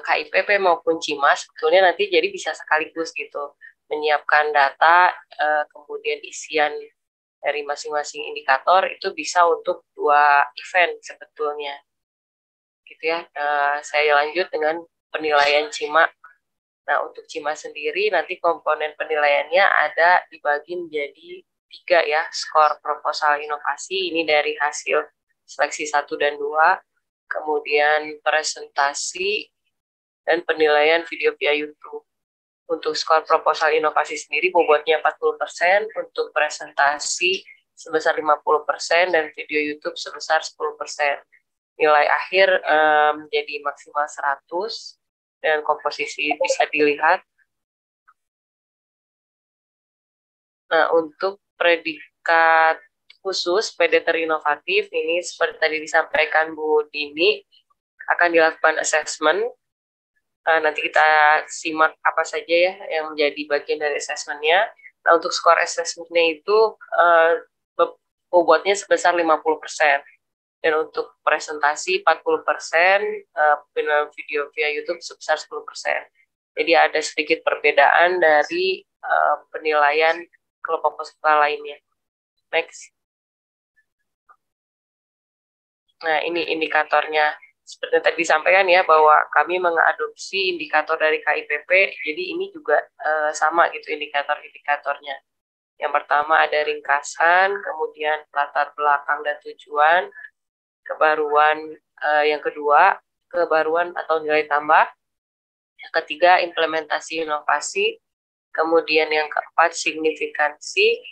KIPP maupun CIMA sebetulnya nanti jadi bisa sekaligus gitu menyiapkan data, kemudian isian dari masing-masing indikator itu bisa untuk 2 event sebetulnya. Gitu ya. Saya lanjut dengan penilaian CIMA. Nah, untuk CIMA sendiri nanti komponen penilaiannya ada dibagi menjadi 3 ya, skor proposal inovasi ini dari hasil seleksi 1 dan 2, kemudian presentasi dan penilaian video via YouTube. Untuk skor proposal inovasi sendiri bobotnya 40%, untuk presentasi sebesar 50%, dan video YouTube sebesar 10%. Nilai akhir menjadi maksimal 100, dan komposisi bisa dilihat. Nah, untuk predikat khusus PD terinovatif, ini seperti tadi disampaikan Bu Dini, akan dilakukan assessment. Nanti kita simak apa saja ya yang menjadi bagian dari assessment-nya. Nah, untuk skor assessment-nya itu bobotnya sebesar 50%. Dan untuk presentasi 40%, penilaian video via YouTube sebesar 10%. Jadi ada sedikit perbedaan dari penilaian kelompok peserta lainnya. Next. Nah, ini indikatornya. Seperti tadi disampaikan ya bahwa kami mengadopsi indikator dari KIPP, jadi ini juga sama gitu indikator-indikatornya. Yang pertama ada ringkasan, kemudian latar belakang dan tujuan, kebaruan, yang kedua kebaruan atau nilai tambah, yang ketiga implementasi inovasi, kemudian yang keempat signifikansi,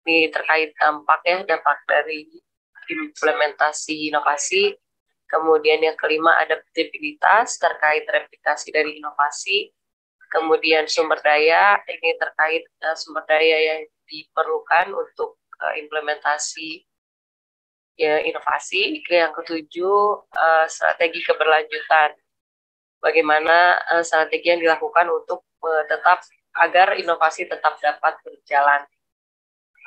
ini terkait dampak ya, dampak dari implementasi inovasi. Kemudian yang kelima adaptabilitas terkait replikasi dari inovasi. Kemudian sumber daya, ini terkait sumber daya yang diperlukan untuk implementasi ya, inovasi. Yang ketujuh strategi keberlanjutan. Bagaimana strategi yang dilakukan untuk tetap agar inovasi tetap dapat berjalan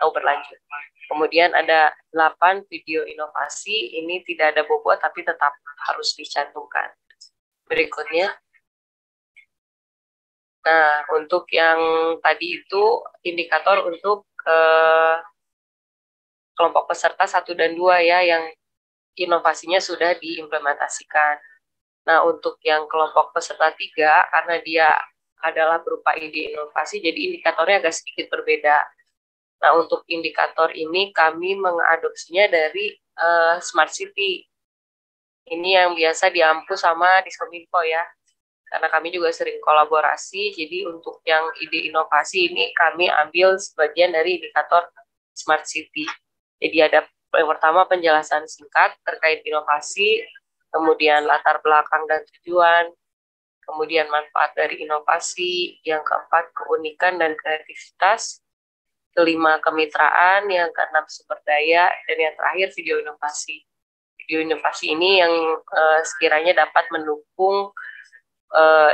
atau berlanjut. Kemudian ada 8 video inovasi, ini tidak ada bobot tapi tetap harus dicantumkan. Berikutnya. Nah, untuk yang tadi itu indikator untuk kelompok peserta 1 dan 2 ya, yang inovasinya sudah diimplementasikan. Nah, untuk yang kelompok peserta 3, karena dia adalah berupa ide inovasi, jadi indikatornya agak sedikit berbeda. Nah, untuk indikator ini kami mengadopsinya dari Smart City. Ini yang biasa diampu sama Diskominfo ya. Karena kami juga sering kolaborasi, jadi untuk yang ide inovasi ini kami ambil sebagian dari indikator Smart City. Jadi ada yang pertama penjelasan singkat terkait inovasi, kemudian latar belakang dan tujuan, kemudian manfaat dari inovasi, yang keempat keunikan dan kreativitas, kelima kemitraan, yang keenam sumber daya, dan yang terakhir video inovasi. Video inovasi ini yang sekiranya dapat mendukung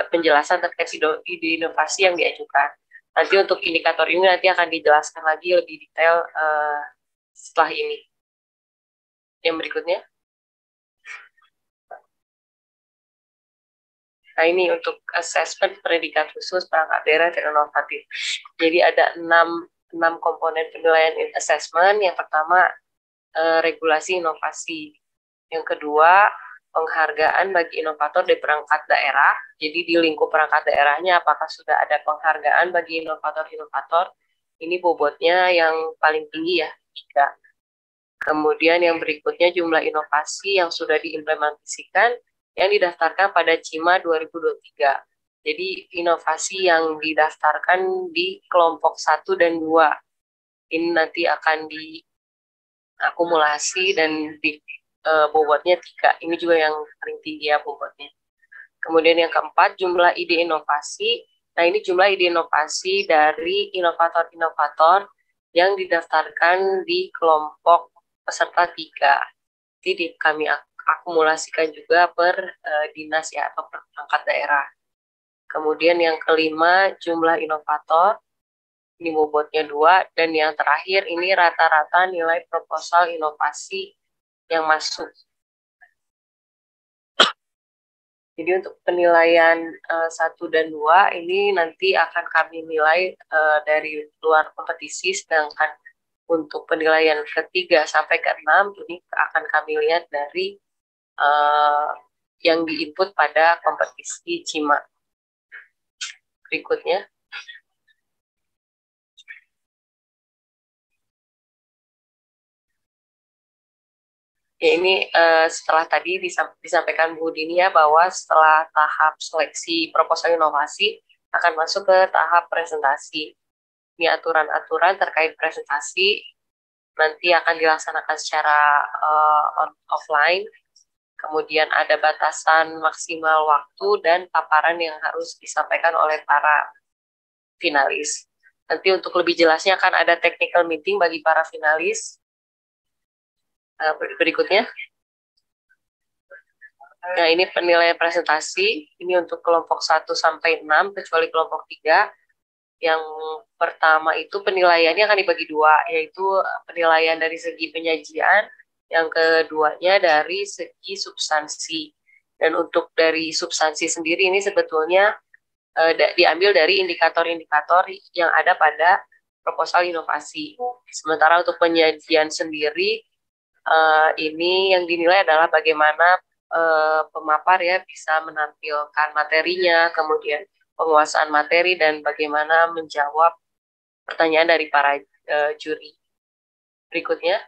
penjelasan terkait ide inovasi yang diajukan. Nanti untuk indikator ini nanti akan dijelaskan lagi lebih detail setelah ini. Yang berikutnya. Nah, ini untuk assessment predikat khusus perangkat daerah dan inovatif. Jadi ada 6 komponen penilaian assessment. Yang pertama, regulasi inovasi. Yang kedua, penghargaan bagi inovator di perangkat daerah. Jadi di lingkup perangkat daerahnya apakah sudah ada penghargaan bagi inovator-inovator. Ini bobotnya yang paling tinggi ya, 3. Kemudian yang berikutnya jumlah inovasi yang sudah diimplementasikan yang didaftarkan pada CIMA 2023. Jadi inovasi yang didaftarkan di kelompok 1 dan 2. Ini nanti akan diakumulasi dan di bobotnya 3. Ini juga yang paling tinggi ya bobotnya. Kemudian yang keempat, jumlah ide inovasi. Nah, ini jumlah ide inovasi dari inovator-inovator yang didaftarkan di kelompok peserta 3. Jadi kami akumulasikan juga per dinas ya atau per perangkat daerah. Kemudian yang kelima, jumlah inovator. Ini bobotnya 2. Dan yang terakhir, ini rata-rata nilai proposal inovasi yang masuk. Jadi untuk penilaian 1 dan 2 ini nanti akan kami nilai dari luar kompetisi, sedangkan untuk penilaian ke-3 sampai ke-6 ini akan kami lihat dari yang diinput pada kompetisi CIMA. Berikutnya. Ya, ini setelah tadi disampaikan Bu Dini ya bahwa setelah tahap seleksi proposal inovasi akan masuk ke tahap presentasi. Ini aturan-aturan terkait presentasi nanti akan dilaksanakan secara offline. Kemudian ada batasan maksimal waktu dan paparan yang harus disampaikan oleh para finalis. Nanti untuk lebih jelasnya akan ada technical meeting bagi para finalis. Berikutnya. Nah, ini penilaian presentasi. Ini untuk kelompok 1 sampai 6, kecuali kelompok 3. Yang pertama itu penilaiannya akan dibagi 2, yaitu penilaian dari segi penyajian, yang keduanya dari segi substansi. Dan untuk dari substansi sendiri ini sebetulnya diambil dari indikator-indikator yang ada pada proposal inovasi. Sementara untuk penyajian sendiri, ini yang dinilai adalah bagaimana pemapar ya bisa menampilkan materinya, kemudian penguasaan materi, dan bagaimana menjawab pertanyaan dari para juri. Berikutnya.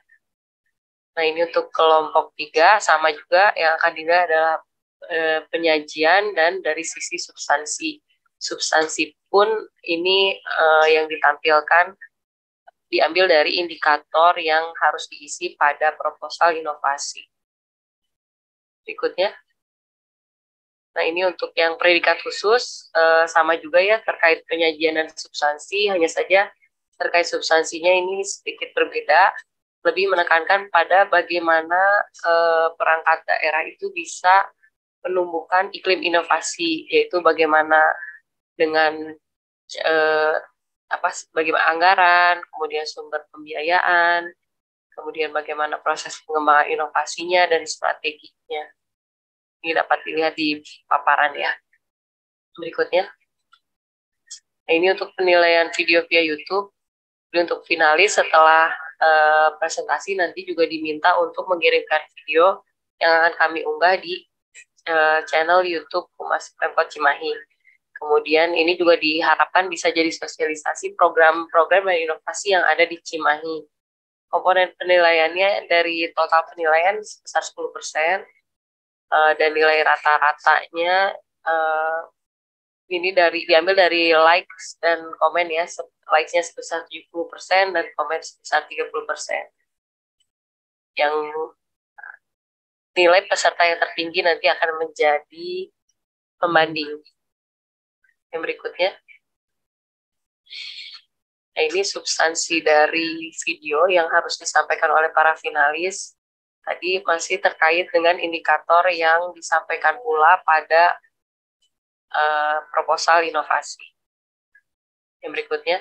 Nah, ini untuk kelompok 3 sama juga yang akan dinilai adalah penyajian dan dari sisi substansi. Substansi pun ini yang ditampilkan diambil dari indikator yang harus diisi pada proposal inovasi. Berikutnya. Nah, ini untuk yang predikat khusus, sama juga ya terkait penyajian dan substansi, hanya saja terkait substansinya ini sedikit berbeda, lebih menekankan pada bagaimana perangkat daerah itu bisa menumbuhkan iklim inovasi, yaitu bagaimana dengan bagaimana anggaran, kemudian sumber pembiayaan, kemudian bagaimana proses pengembangan inovasinya dan strateginya. Ini dapat dilihat di paparan ya. Berikutnya. Nah, ini untuk penilaian video via YouTube. Jadi untuk finalis setelah presentasi nanti juga diminta untuk mengirimkan video yang akan kami unggah di channel YouTube Humas Pemkot Cimahi. Kemudian ini juga diharapkan bisa jadi sosialisasi program-program dan inovasi yang ada di Cimahi. Komponen penilaiannya dari total penilaian sebesar 10%, dan nilai rata-ratanya ini diambil dari likes dan komen ya. Likes-nya sebesar 70% dan komen sebesar 30%. Yang nilai peserta yang tertinggi nanti akan menjadi pembanding. Yang berikutnya. Nah, ini substansi dari video yang harus disampaikan oleh para finalis. Tadi masih terkait dengan indikator yang disampaikan pula pada proposal inovasi. Yang berikutnya.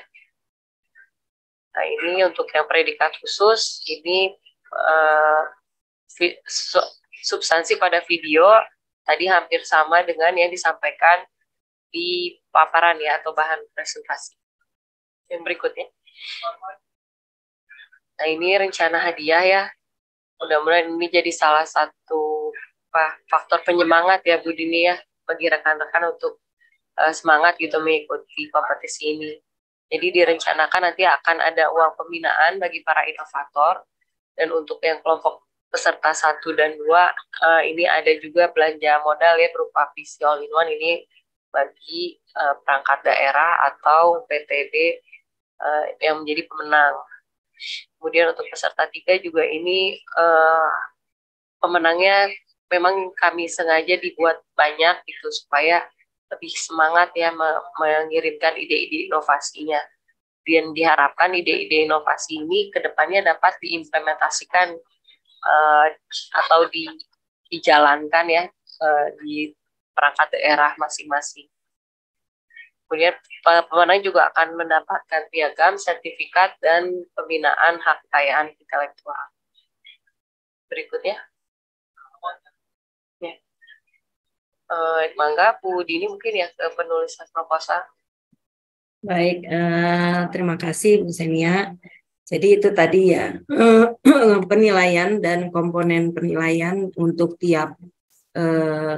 Nah, ini untuk yang predikat khusus, ini substansi pada video tadi hampir sama dengan yang disampaikan di paparan ya atau bahan presentasi. Yang berikutnya. Nah, ini rencana hadiah ya. Mudah-mudahan ini jadi salah satu faktor penyemangat ya Bu Dini ya bagi rekan-rekan untuk semangat gitu mengikuti kompetisi ini. Jadi direncanakan nanti akan ada uang pembinaan bagi para inovator, dan untuk yang kelompok peserta 1 dan 2 ini ada juga belanja modal ya berupa PC All-in-One ini bagi perangkat daerah atau PTD yang menjadi pemenang. Kemudian untuk peserta 3 juga ini pemenangnya memang kami sengaja dibuat banyak gitu supaya lebih semangat ya mengirimkan ide-ide inovasinya. Dan diharapkan ide-ide inovasi ini ke depannya dapat diimplementasikan atau dijalankan ya di perangkat daerah masing-masing. Kemudian pemenang juga akan mendapatkan piagam, sertifikat, dan pembinaan hak kekayaan intelektual. Berikutnya. Ya. Mangga Bu Dini mungkin ya ke penulisan proposal. Baik, terima kasih Bu Senia. Jadi itu tadi ya penilaian dan komponen penilaian untuk tiap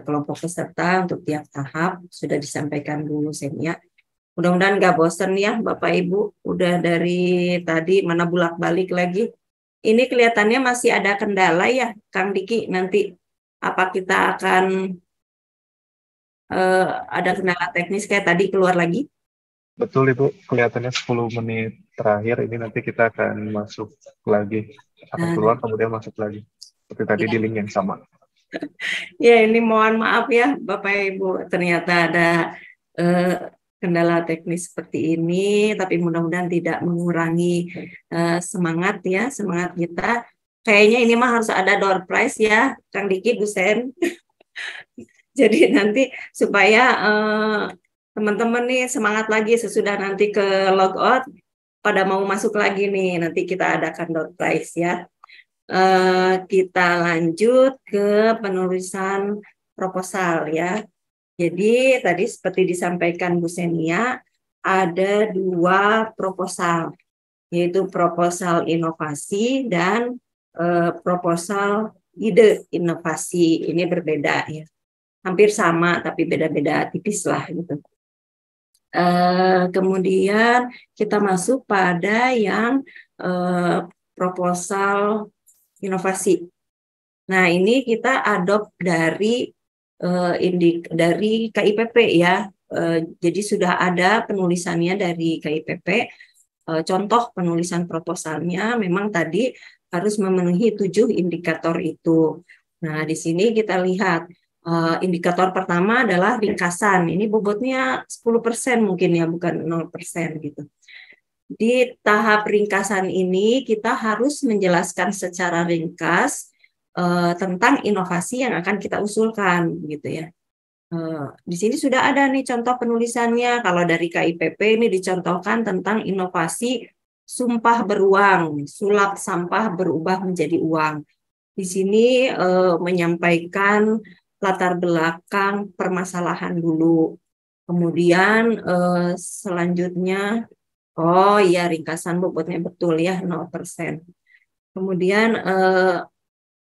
kelompok peserta, untuk tiap tahap sudah disampaikan Bu Senia. Mudah-mudahan nggak bosen ya Bapak Ibu. Udah dari tadi mana bulak-balik lagi. Ini kelihatannya masih ada kendala ya Kang Diki. Nanti apa kita akan ada kendala teknis kayak tadi keluar lagi? Betul Ibu, kelihatannya 10 menit terakhir ini nanti kita akan masuk lagi. Akan keluar kemudian masuk lagi. Seperti tadi di link yang sama. Ya ini mohon maaf ya Bapak Ibu. Ternyata ada kendala teknis seperti ini. Tapi mudah-mudahan tidak mengurangi semangat ya. Semangat kita. Kayaknya ini mah harus ada door prize ya Kang Diki, Bu Sen. Jadi nanti supaya teman-teman nih semangat lagi sesudah nanti ke logout pada mau masuk lagi nih, nanti kita adakan door prize ya. Kita lanjut ke penulisan proposal ya. Jadi tadi seperti disampaikan Bu Senia ada 2 proposal, yaitu proposal inovasi dan proposal ide inovasi. Ini berbeda ya. Hampir sama tapi beda-beda tipis lah gitu. Kemudian kita masuk pada yang proposal inovasi. Nah ini kita adopt dari dari KIPP ya. Jadi sudah ada penulisannya dari KIPP. Contoh penulisan proposalnya memang tadi harus memenuhi 7 indikator itu. Nah di sini kita lihat. Indikator pertama adalah ringkasan. Ini bobotnya 10% mungkin ya, bukan 0% gitu. Di tahap ringkasan ini kita harus menjelaskan secara ringkas tentang inovasi yang akan kita usulkan gitu ya. Di sini sudah ada nih contoh penulisannya. Kalau dari KIPP ini dicontohkan tentang inovasi sumpah beruang, sulap sampah berubah menjadi uang. Di sini menyampaikan latar belakang permasalahan dulu. Kemudian selanjutnya, oh iya ringkasan bobotnya betul ya 0%. Kemudian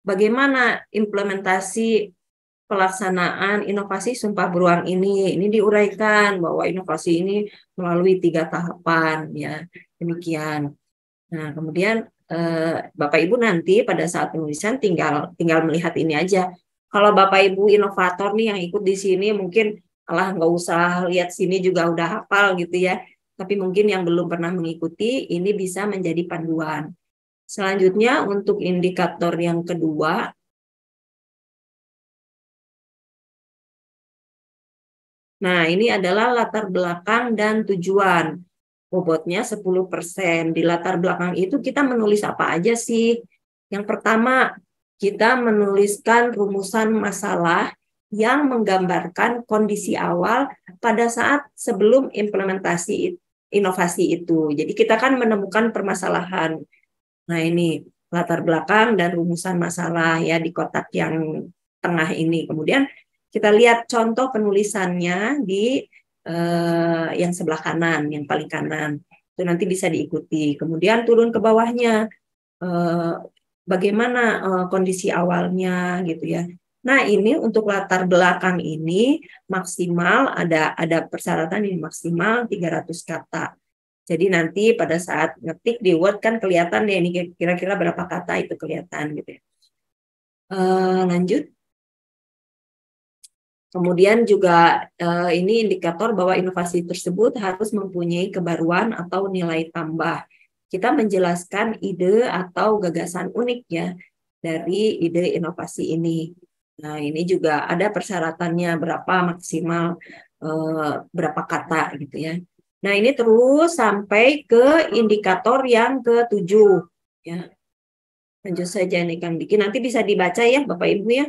bagaimana implementasi pelaksanaan inovasi sumpah beruang ini? Ini diuraikan bahwa inovasi ini melalui 3 tahapan ya. Demikian. Nah, kemudian Bapak Ibu nanti pada saat penulisan tinggal melihat ini aja. Kalau Bapak Ibu inovator nih yang ikut di sini mungkin nggak usah lihat sini juga udah hafal gitu ya. Tapi mungkin yang belum pernah mengikuti ini bisa menjadi panduan. Selanjutnya untuk indikator yang kedua Nah, ini adalah latar belakang dan tujuan. Bobotnya 10%. Di latar belakang itu kita menulis apa aja sih? Yang pertama, kita menuliskan rumusan masalah yang menggambarkan kondisi awal pada saat sebelum implementasi inovasi itu. Jadi kita kan menemukan permasalahan. Nah, ini latar belakang dan rumusan masalah ya di kotak yang tengah ini. Kemudian kita lihat contoh penulisannya di yang sebelah kanan, yang paling kanan. Itu nanti bisa diikuti. Kemudian turun ke bawahnya, bagaimana kondisi awalnya gitu ya. Nah, ini untuk latar belakang ini maksimal ada persyaratan ini maksimal 300 kata. Jadi nanti pada saat ngetik di Word kan kelihatan deh ini kira-kira berapa kata itu kelihatan gitu ya. Lanjut. Kemudian juga ini indikator bahwa inovasi tersebut harus mempunyai kebaruan atau nilai tambah. Kita menjelaskan ide atau gagasan unik ya dari ide inovasi ini. Nah, ini juga ada persyaratannya berapa maksimal berapa kata gitu ya. Nah, ini terus sampai ke indikator yang ke-7 ya. Lanjut saja nih Kang Diki, nanti bisa dibaca ya Bapak Ibu ya.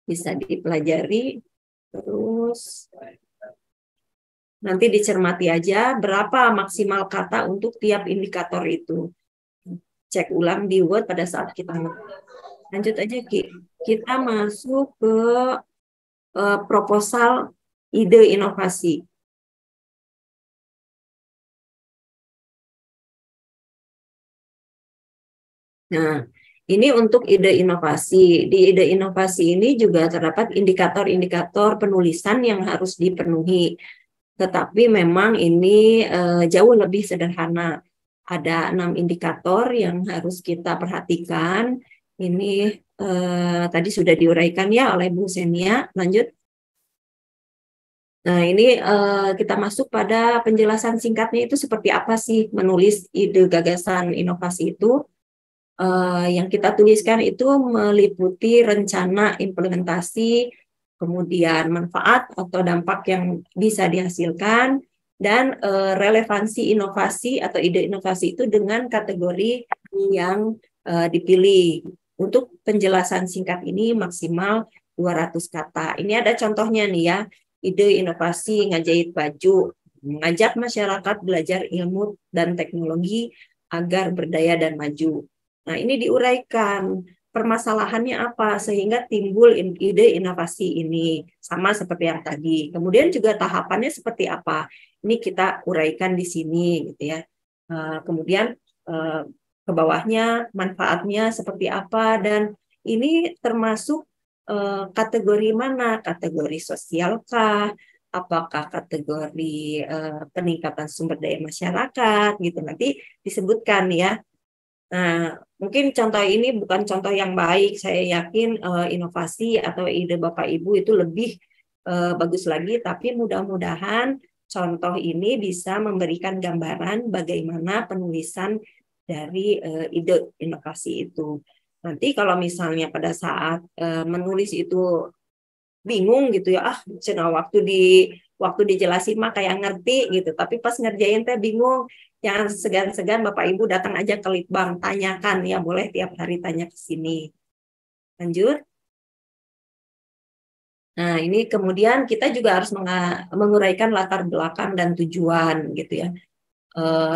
Bisa dipelajari. Terus nanti dicermati aja berapa maksimal kata untuk tiap indikator itu. Cek ulang di Word pada saat kita lanjut aja Ki. Kita masuk ke proposal ide inovasi. Nah, ini untuk ide inovasi. Di ide inovasi ini juga terdapat indikator-indikator penulisan yang harus dipenuhi. Tetapi memang ini jauh lebih sederhana. Ada 6 indikator yang harus kita perhatikan. Ini tadi sudah diuraikan ya oleh Bu Senia. Lanjut. Nah, ini kita masuk pada penjelasan singkatnya itu seperti apa sih menulis ide gagasan inovasi itu. Yang kita tuliskan itu meliputi rencana implementasi, kemudian manfaat atau dampak yang bisa dihasilkan, dan relevansi inovasi atau ide inovasi itu dengan kategori yang dipilih. Untuk penjelasan singkat ini maksimal 200 kata. Ini ada contohnya nih ya, ide inovasi ngajahit baju, mengajak masyarakat belajar ilmu dan teknologi agar berdaya dan maju. Nah, ini diuraikan permasalahannya apa sehingga timbul ide inovasi ini sama seperti yang tadi. Kemudian juga tahapannya seperti apa. Ini kita uraikan di sini gitu ya. Kemudian ke bawahnya manfaatnya seperti apa dan ini termasuk kategori mana? Kategori sosial kah? Apakah kategori peningkatan sumber daya masyarakat gitu. Nanti disebutkan ya. Nah, mungkin contoh ini bukan contoh yang baik. Saya yakin inovasi atau ide Bapak Ibu itu lebih bagus lagi, tapi mudah-mudahan contoh ini bisa memberikan gambaran bagaimana penulisan dari ide inovasi itu. Nanti kalau misalnya pada saat menulis itu bingung gitu ya, cina waktu dijelasin mah kayak ngerti gitu, tapi pas ngerjain teh bingung. Jangan segan-segan Bapak Ibu datang aja ke Litbang, tanyakan ya, boleh tiap hari tanya ke sini. Lanjut. Nah, ini kemudian kita juga harus menguraikan latar belakang dan tujuan gitu ya.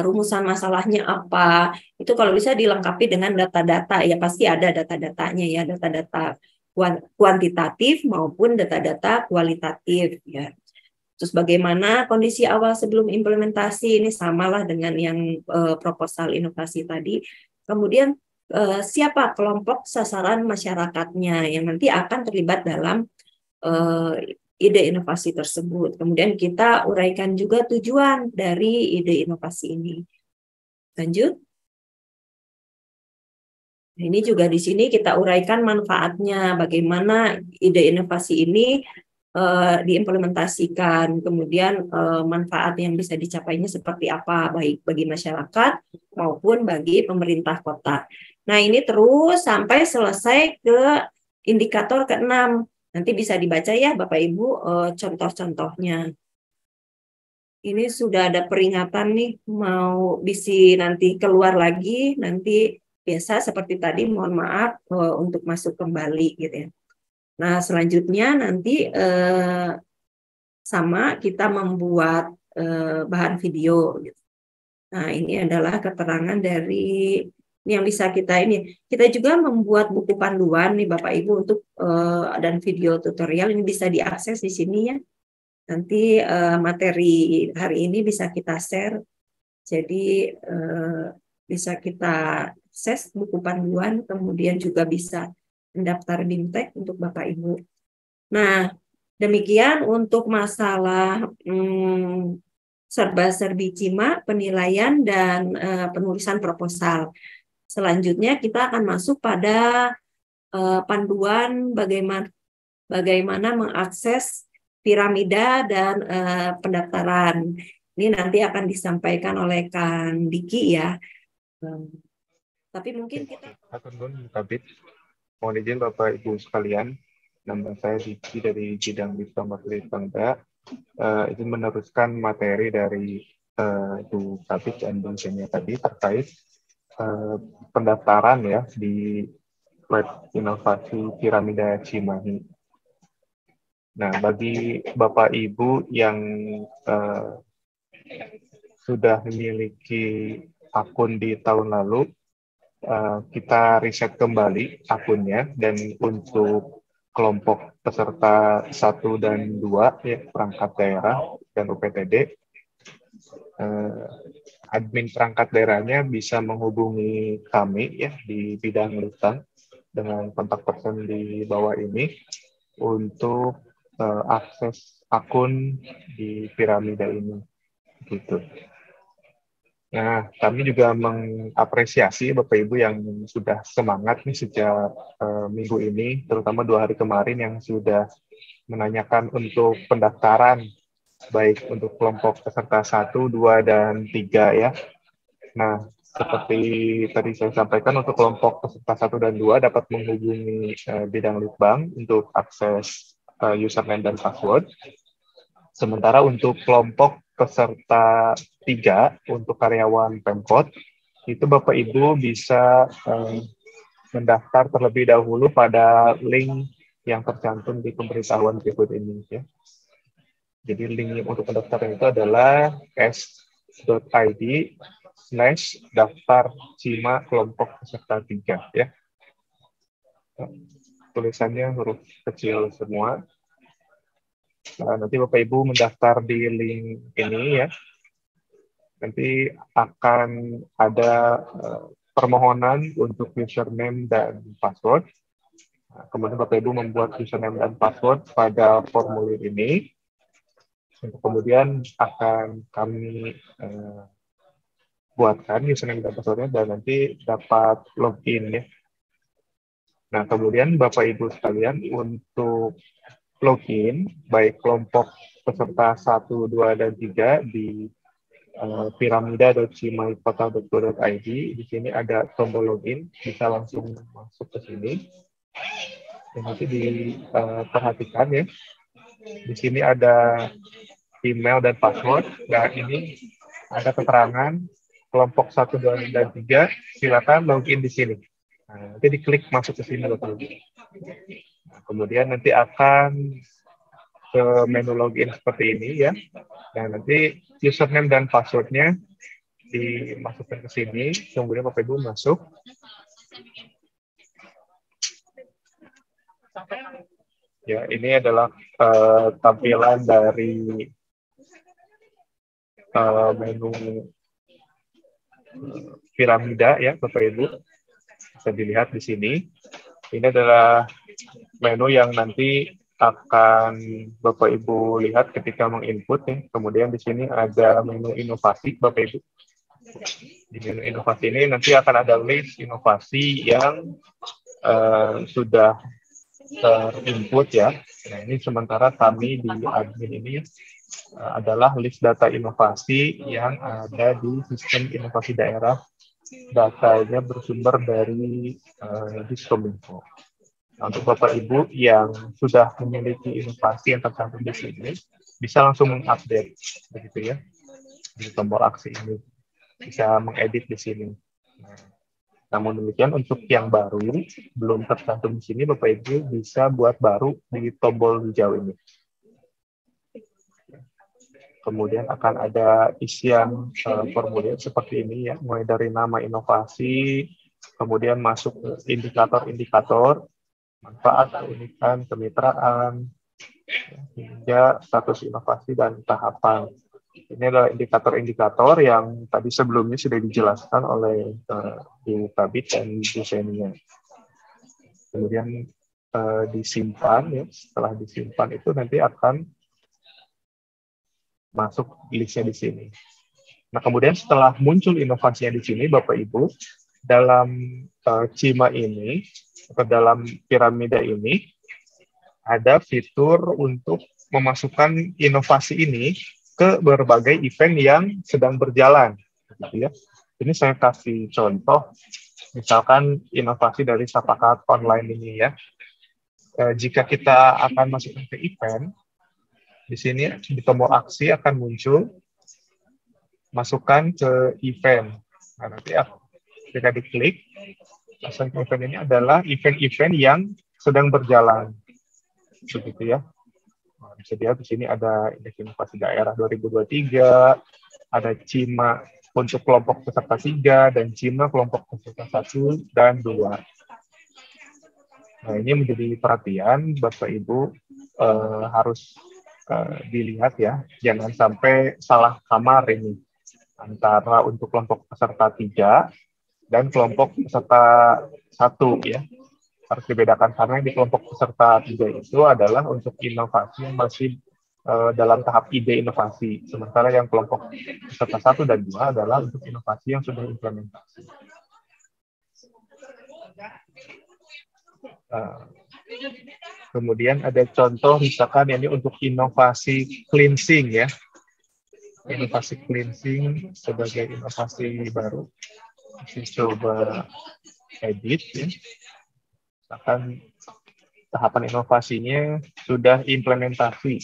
Rumusan masalahnya apa? Itu kalau bisa dilengkapi dengan data-data ya, pasti ada data-datanya ya, data-data kuantitatif maupun data-data kualitatif ya. Terus bagaimana kondisi awal sebelum implementasi, ini samalah dengan yang proposal inovasi tadi. Kemudian siapa kelompok sasaran masyarakatnya yang nanti akan terlibat dalam ide inovasi tersebut. Kemudian kita uraikan juga tujuan dari ide inovasi ini. Lanjut. Ini juga di sini kita uraikan manfaatnya, bagaimana ide inovasi ini diimplementasikan, kemudian manfaat yang bisa dicapainya seperti apa, baik bagi masyarakat maupun bagi pemerintah kota. Nah, ini terus sampai selesai ke indikator ke-6. Nanti bisa dibaca ya Bapak Ibu contoh-contohnya. Ini sudah ada peringatan nih mau bisi nanti keluar lagi, nanti biasa seperti tadi mohon maaf untuk masuk kembali gitu ya. Nah selanjutnya nanti sama kita membuat bahan video gitu. Nah ini adalah keterangan dari ini yang bisa kita juga membuat buku panduan nih Bapak Ibu untuk dan video tutorial ini bisa diakses di sini ya. Nanti materi hari ini bisa kita share, jadi bisa kita akses buku panduan, kemudian juga bisa mendaftar BIMTEK untuk Bapak Ibu. Nah, demikian untuk masalah serba-serbi CIMA, penilaian dan penulisan proposal. Selanjutnya kita akan masuk pada panduan bagaimana mengakses piramida dan pendaftaran. Ini nanti akan disampaikan oleh Kang Diki ya. Tapi mungkin kita Kabit, mohon izin Bapak Ibu sekalian, nama saya Diki dari bidang Litbang Materi Bangga. Izin meneruskan materi dari Bu Kabit dan Bung Senia tadi terkait pendaftaran ya di Web Inovasi Piramida Cimahi. Nah, bagi Bapak Ibu yang sudah memiliki akun di tahun lalu, kita riset kembali akunnya, dan untuk kelompok peserta 1 dan 2, ya, perangkat daerah dan UPTD, admin perangkat daerahnya bisa menghubungi kami ya di bidang Litbang dengan kontak person di bawah ini untuk akses akun di piramida ini gitu. Nah, kami juga mengapresiasi Bapak Ibu yang sudah semangat nih sejak minggu ini, terutama 2 hari kemarin yang sudah menanyakan untuk pendaftaran baik untuk kelompok peserta 1, 2, dan 3 ya. Nah, seperti tadi saya sampaikan, untuk kelompok peserta 1 dan 2 dapat menghubungi bidang Litbang untuk akses username dan password. Sementara untuk kelompok peserta 3 untuk karyawan Pemkot, itu Bapak Ibu bisa mendaftar terlebih dahulu pada link yang tercantum di pemberitahuan berikut ini ya. Jadi link untuk pendaftaran itu adalah s.id/daftar CIMA kelompok peserta 3 ya. Tulisannya huruf kecil semua. Nah, nanti Bapak Ibu mendaftar di link ini ya. Nanti akan ada permohonan untuk username dan password. Nah, kemudian Bapak Ibu membuat username dan password pada formulir ini. Untuk kemudian akan kami buatkan username dan passwordnya dan nanti dapat login ya. Nah, kemudian Bapak Ibu sekalian untuk login baik kelompok peserta 1, 2, dan 3 di piramida.cimaikota.go.id. Di sini ada tombol login, bisa langsung masuk ke sini. Dan nanti diperhatikan ya. Di sini ada email dan password. Nah, ini ada keterangan kelompok 1, 2, dan 3. Silakan login di sini. Nah, nanti diklik masuk ke sini Bapak Ibu. Nah, kemudian nanti akan ke menu login seperti ini ya. Dan nanti username dan passwordnya dimasukkan ke sini. Kemudian Bapak Ibu masuk. Ya, ini adalah tampilan dari menu piramida ya Bapak Ibu. Bisa dilihat di sini. Ini adalah menu yang nanti akan Bapak Ibu lihat ketika menginput ya. Kemudian di sini ada menu inovasi Bapak Ibu. Di menu inovasi ini nanti akan ada list inovasi yang sudah terinput ya. Nah, ini sementara kami di admin ini adalah list data inovasi yang ada di sistem inovasi daerah. Datanya bersumber dari Diskominfo. Nah, untuk Bapak Ibu yang sudah memiliki inovasi yang tercantum di sini, bisa langsung mengupdate, begitu ya, di tombol aksi ini. Bisa mengedit di sini. Nah, namun demikian untuk yang baru, belum tercantum di sini, Bapak Ibu bisa buat baru di tombol hijau ini. Kemudian akan ada isian formulir seperti ini ya, mulai dari nama inovasi, kemudian masuk ke indikator-indikator, manfaat, keunikan, kemitraan, hingga status inovasi dan tahapan. Ini adalah indikator-indikator yang tadi sebelumnya sudah dijelaskan oleh Bu Kabit dan Bu Senia. Kemudian disimpan, ya. Setelah disimpan itu nanti akan masuk listnya di sini. Nah, kemudian setelah muncul inovasinya di sini, Bapak Ibu, dalam CIMA ini, atau dalam piramida ini, ada fitur untuk memasukkan inovasi ini ke berbagai event yang sedang berjalan. Gitu ya. Ini saya kasih contoh, misalkan inovasi dari Sapakat Online ini ya. Jika kita akan masukkan ke event, di sini di tombol aksi akan muncul masukkan ke event. Nah, nanti ketika diklik, masukkan ke event ini adalah event-event yang sedang berjalan. Begitu ya. Nah, bisa dilihat di sini ada indeks inovasi daerah 2023, ada CIMA untuk kelompok peserta 3, dan CIMA kelompok peserta 1 dan 2. Nah, ini menjadi perhatian Bapak Ibu harus dilihat ya, jangan sampai salah kamar ini antara untuk kelompok peserta 3 dan kelompok peserta 1 ya. Harus dibedakan karena di kelompok peserta 3 itu adalah untuk inovasi yang masih dalam tahap ide inovasi. Sementara yang kelompok peserta 1 dan 2 adalah untuk inovasi yang sudah implementasi. Kemudian ada contoh misalkan ini untuk inovasi cleansing ya. Inovasi cleansing sebagai inovasi baru. Kita coba edit ya. Misalkan tahapan inovasinya sudah implementasi.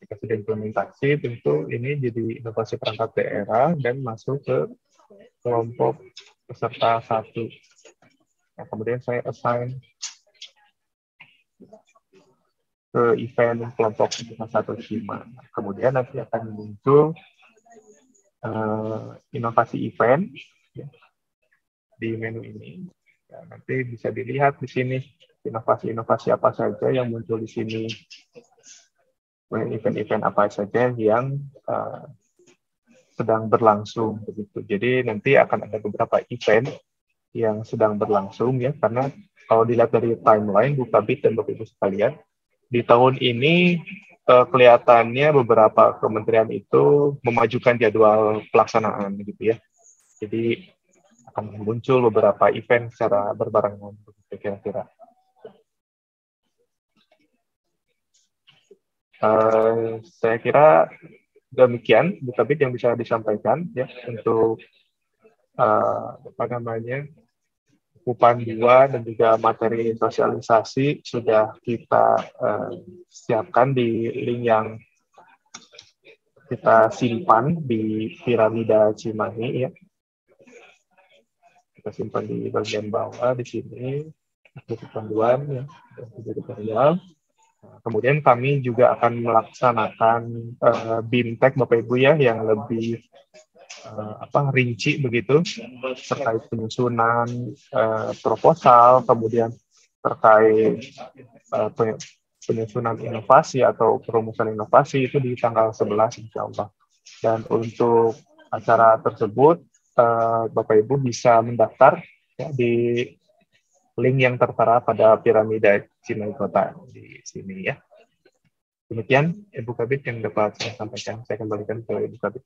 Jika sudah implementasi, tentu ini jadi inovasi perangkat daerah dan masuk ke kelompok peserta 1. Nah, kemudian saya assign ke event kelompok peserta 1 CIMA. Kemudian nanti akan muncul inovasi event ya, di menu ini. Ya, nanti bisa dilihat di sini inovasi-inovasi apa saja yang muncul di sini. Event-event apa saja yang sedang berlangsung begitu. Jadi nanti akan ada beberapa event yang sedang berlangsung ya, karena kalau dilihat dari timeline Bu Kabit dan Bapak Ibu sekalian, di tahun ini kelihatannya beberapa kementerian itu memajukan jadwal pelaksanaan gitu ya. Jadi akan muncul beberapa event secara berbarengan begitu kira-kira. Saya kira demikian Bu Kabit yang bisa disampaikan ya untuk apa namanya panduan dan juga materi sosialisasi sudah kita siapkan di link yang kita simpan di piramida Cimahi ya. Kita simpan di bagian bawah di sini untuk panduan ya, dan juga tutorial. Kemudian kami juga akan melaksanakan BIMTEK Bapak Ibu ya yang lebih rinci begitu terkait penyusunan proposal, kemudian terkait penyusunan inovasi atau perumusan inovasi itu di tanggal 11 insya Allah. Dan untuk acara tersebut Bapak Ibu bisa mendaftar ya, di link yang tertera pada piramida Cimahi Kota di sini ya. Demikian Ibu Kabit yang dapat saya sampaikan. Saya kembalikan ke Ibu Kabit.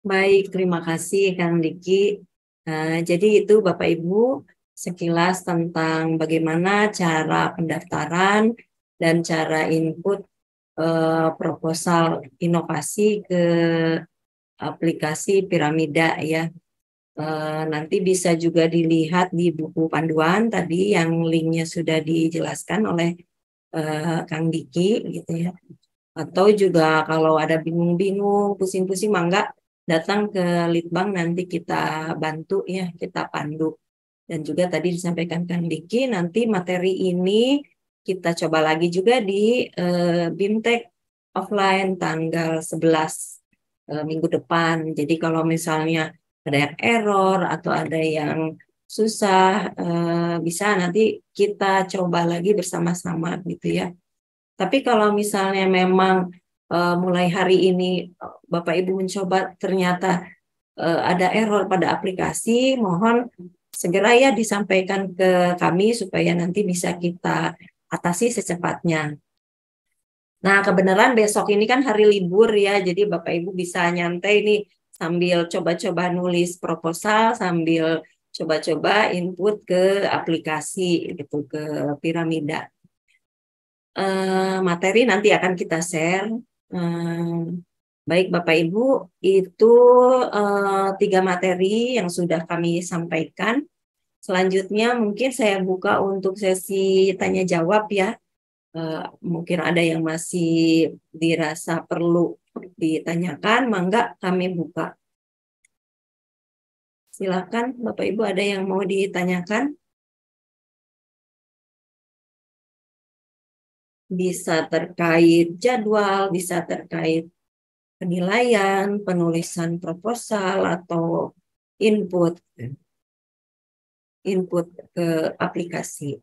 Baik, terima kasih Kang Diki. Jadi itu Bapak Ibu sekilas tentang bagaimana cara pendaftaran dan cara input proposal inovasi ke aplikasi piramida ya. Nanti bisa juga dilihat di buku panduan tadi yang linknya sudah dijelaskan oleh Kang Diki gitu ya. Atau juga kalau ada bingung-bingung, pusing-pusing, mangga datang ke Litbang, nanti kita bantu ya, kita pandu. Dan juga tadi disampaikan Kang Diki, nanti materi ini kita coba lagi juga di BIMTEK offline tanggal 11 minggu depan. Jadi kalau misalnya ada yang error atau ada yang susah, bisa nanti kita coba lagi bersama-sama gitu ya. Tapi kalau misalnya memang mulai hari ini Bapak Ibu mencoba ternyata ada error pada aplikasi, mohon segera ya disampaikan ke kami supaya nanti bisa kita atasi secepatnya. Nah, kebenaran besok ini kan hari libur ya, jadi Bapak Ibu bisa nyantai nih sambil coba-coba nulis proposal, sambil coba-coba input ke aplikasi gitu, ke Piramida. Materi nanti akan kita share. Baik Bapak Ibu, itu 3 materi yang sudah kami sampaikan. Selanjutnya mungkin saya buka untuk sesi tanya jawab ya. Mungkin ada yang masih dirasa perlu ditanyakan, mangga kami buka. Silakan Bapak Ibu, ada yang mau ditanyakan? Bisa terkait jadwal, bisa terkait penilaian, penulisan proposal, atau input ke aplikasi.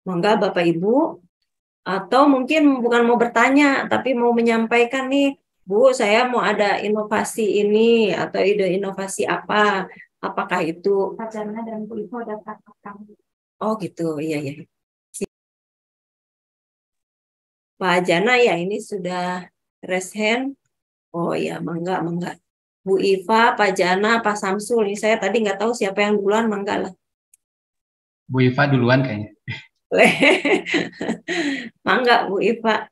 Monggo Bapak Ibu, atau mungkin bukan mau bertanya, tapi mau menyampaikan nih, Bu, saya mau ada inovasi ini, atau ide inovasi apa, apakah itu? Pak Jana dan Bu Ivo dapat kami. Oh gitu, iya, iya. Pak Jana ya, ini sudah raise hand. Oh iya, mangga, mangga. Bu Iva, Pak Jana, Pak Samsul. Ini saya tadi nggak tahu siapa yang duluan, mangga lah. Bu Iva duluan kayaknya. Mangga, Bu Iva.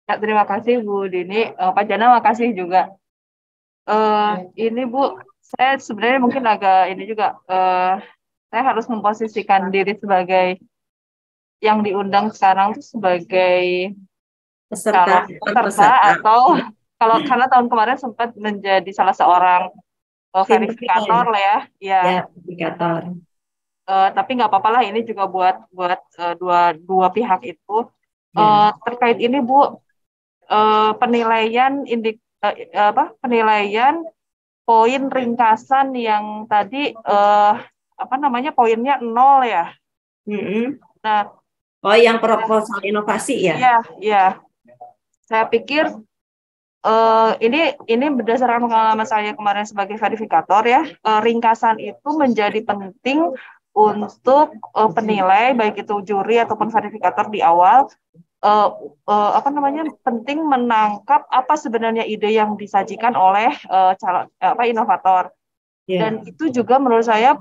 Ya, terima kasih Bu Dini. Pak Jana, makasih juga. Ini Bu, saya sebenarnya mungkin agak ini juga, saya harus memposisikan diri sebagai yang diundang sekarang itu sebagai peserta atau kalau karena tahun kemarin sempat menjadi salah seorang verifikator lah ya. Ya, verifikator. Tapi nggak apa-apa lah, ini juga buat dua pihak itu. Terkait ini Bu, penilaian penilaian poin ringkasan yang tadi poinnya 0 ya. Nah, yang proposal inovasi ya? Iya, iya. Saya pikir ini berdasarkan pengalaman saya kemarin sebagai verifikator ya, ringkasan itu menjadi penting untuk penilai baik itu juri ataupun verifikator di awal. Penting menangkap apa sebenarnya ide yang disajikan oleh inovator. Dan itu juga menurut saya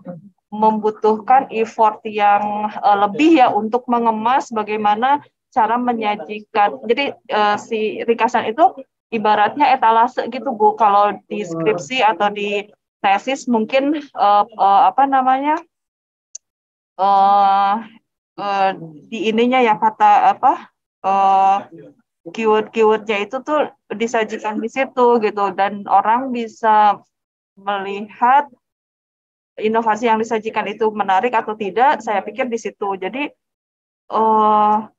membutuhkan effort yang lebih ya untuk mengemas bagaimana cara menyajikan. Jadi si ringkasan itu ibaratnya etalase gitu Bu. Kalau di skripsi atau di tesis mungkin di ininya ya kata keyword-keywordnya itu tuh disajikan di situ gitu, dan orang bisa melihat inovasi yang disajikan itu menarik atau tidak. Saya pikir di situ. Jadi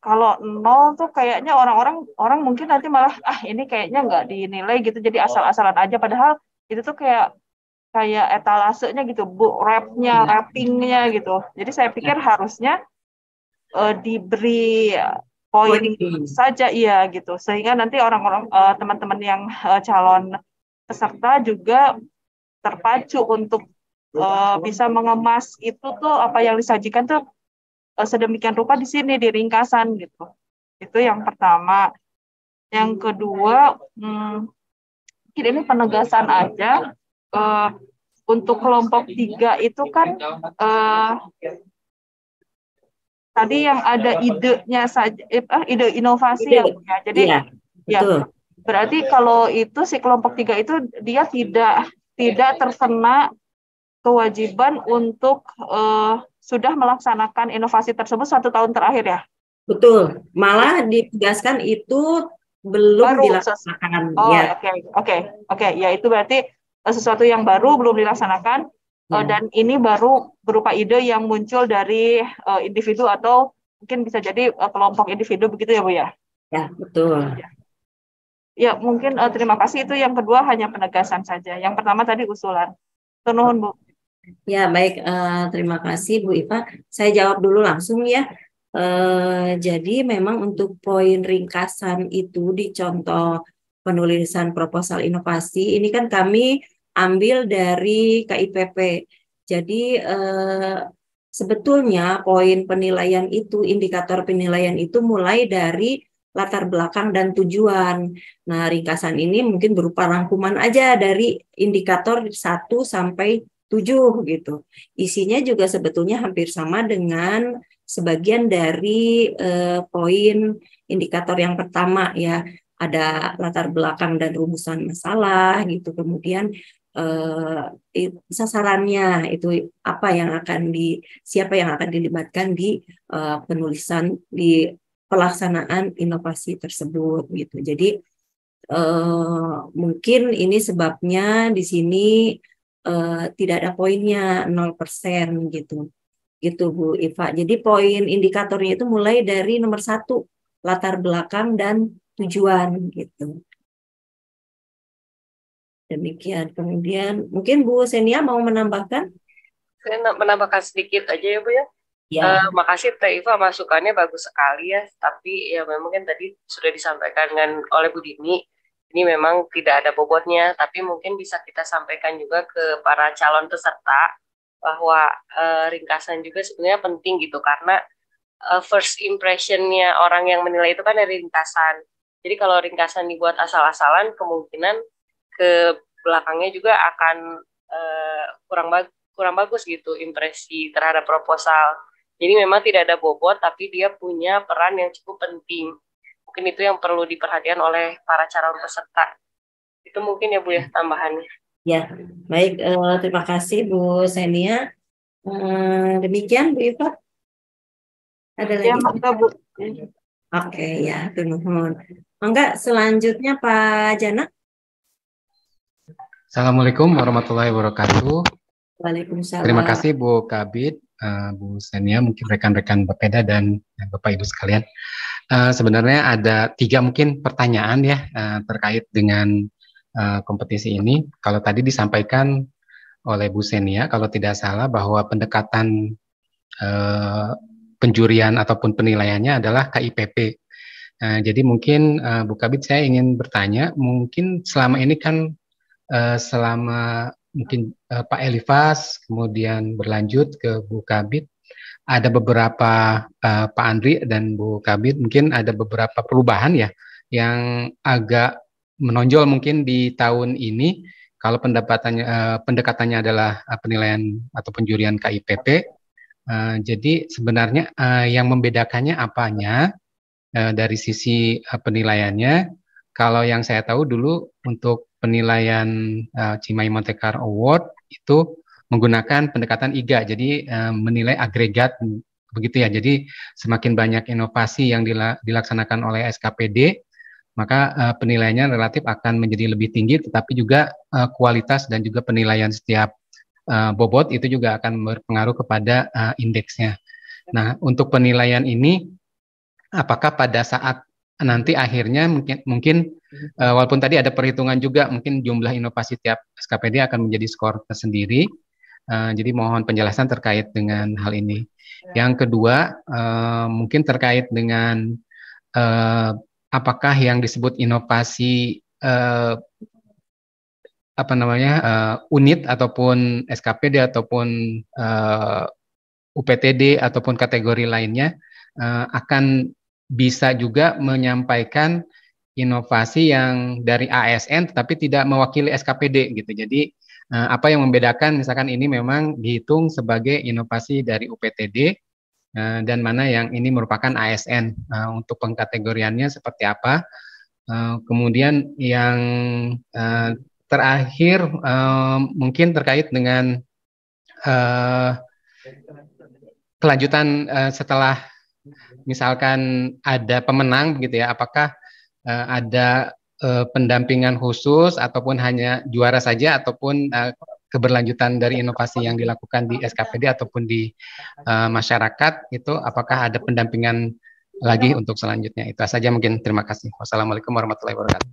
kalau 0 tuh kayaknya orang mungkin nanti malah ini kayaknya nggak dinilai gitu, jadi asal-asalan aja, padahal itu tuh kayak etalasenya gitu Bu, wrappingnya gitu. Jadi saya pikir harusnya diberi poin saja iya gitu, sehingga nanti orang-orang teman-teman yang calon peserta juga terpacu untuk bisa mengemas itu tuh apa yang disajikan tuh sedemikian rupa di sini di ringkasan gitu. Itu yang pertama. Yang kedua, mungkin ini penegasan aja. Untuk kelompok 3 itu kan tadi yang ada idenya saja, ide inovasi ya, Ide. Bu, ya. Jadi Iya, ya, betul. berarti kalau itu si kelompok 3 itu dia tidak terkena kewajiban untuk sudah melaksanakan inovasi tersebut 1 tahun terakhir ya. Betul. Malah ditegaskan itu belum Baru. dilaksanakan. Oh, Ya. oke. Ya, itu berarti sesuatu yang baru belum dilaksanakan, Ya. dan ini baru berupa ide yang muncul dari individu atau mungkin bisa jadi kelompok individu begitu ya, Bu ya. Ya, betul. Ya, mungkin terima kasih. Itu yang kedua hanya penegasan saja. Yang pertama tadi usulan. Nuhun, Bu. Ya, baik. Terima kasih, Bu Iva. Saya jawab dulu langsung ya. Jadi memang untuk poin ringkasan itu di contoh penulisan proposal inovasi, ini kan kami ambil dari KIPP. Jadi sebetulnya poin penilaian itu, indikator penilaian itu mulai dari latar belakang dan tujuan. Nah, ringkasan ini mungkin berupa rangkuman aja dari indikator 1 sampai 7 gitu. Isinya juga sebetulnya hampir sama dengan sebagian dari poin indikator yang pertama ya. Ada latar belakang dan rumusan masalah gitu. Kemudian sasarannya itu apa yang siapa yang akan dilibatkan di penulisan di pelaksanaan inovasi tersebut gitu. Jadi mungkin ini sebabnya di sini tidak ada poinnya 0% gitu. Gitu Bu Iva. Jadi poin indikatornya itu mulai dari nomor 1, latar belakang dan tujuan gitu. Demikian. Kemudian mungkin Bu Senia mau menambahkan? Saya menambahkan sedikit aja ya Bu ya. Ya. Makasih Teh Iva, masukannya bagus sekali ya. Tapi ya memang kan tadi sudah disampaikan oleh Bu Dini, ini memang tidak ada bobotnya, tapi mungkin bisa kita sampaikan juga ke para calon peserta bahwa ringkasan juga sebenarnya penting gitu, karena first impression-nya orang yang menilai itu kan dari ringkasan. Jadi kalau ringkasan dibuat asal-asalan, kemungkinan ke belakangnya juga akan kurang bagus gitu impresi terhadap proposal. Jadi memang tidak ada bobot, tapi dia punya peran yang cukup penting. Mungkin itu yang perlu diperhatikan oleh para calon peserta. Itu mungkin ya Bu ya tambahannya. Ya, baik. Terima kasih Bu Senia. Demikian Bu Iva. Ada lagi? Ya, mangga, Bu. Oke, ya, nuhun. Enggak, selanjutnya Pak Jana. Assalamualaikum warahmatullahi wabarakatuh. Waalaikumsalam. Terima kasih Bu Kabid, Bu Senia, mungkin rekan-rekan Bapeda dan Bapak Ibu sekalian. Sebenarnya ada 3 mungkin pertanyaan ya terkait dengan kompetisi ini. Kalau tadi disampaikan oleh Bu Senia, kalau tidak salah bahwa pendekatan penjurian ataupun penilaiannya adalah KIPP. Jadi mungkin Bu Kabid, saya ingin bertanya, mungkin selama ini kan selama mungkin Pak Elifas kemudian berlanjut ke Bu Kabid, ada beberapa Pak Andri dan Bu Kabid, mungkin ada beberapa perubahan ya yang agak menonjol mungkin di tahun ini. Kalau pendekatannya adalah penilaian atau penjurian KIPP. Jadi sebenarnya yang membedakannya apanya dari sisi penilaiannya? Kalau yang saya tahu dulu untuk penilaian Cimahi Monte Carlo Award itu menggunakan pendekatan IGA, jadi menilai agregat begitu ya. Jadi semakin banyak inovasi yang dilaksanakan oleh SKPD, maka penilaiannya relatif akan menjadi lebih tinggi, tetapi juga kualitas dan juga penilaian setiap bobot itu juga akan berpengaruh kepada indeksnya. Nah, untuk penilaian ini, apakah pada saat nanti akhirnya mungkin walaupun tadi ada perhitungan juga, mungkin jumlah inovasi tiap SKPD akan menjadi skor tersendiri. Jadi mohon penjelasan terkait dengan hal ini. Yang kedua, mungkin terkait dengan apakah yang disebut inovasi unit ataupun SKPD ataupun UPTD ataupun kategori lainnya akan bisa juga menyampaikan inovasi yang dari ASN tetapi tidak mewakili SKPD gitu. Jadi apa yang membedakan misalkan ini memang dihitung sebagai inovasi dari UPTD dan mana yang ini merupakan ASN. Untuk pengkategoriannya seperti apa. Kemudian yang terakhir mungkin terkait dengan kelanjutan setelah misalkan ada pemenang begitu ya, apakah ada pendampingan khusus ataupun hanya juara saja ataupun keberlanjutan dari inovasi yang dilakukan di SKPD ataupun di masyarakat itu, apakah ada pendampingan lagi untuk selanjutnya. Itu saja mungkin. Terima kasih. Wassalamualaikum warahmatullahi wabarakatuh.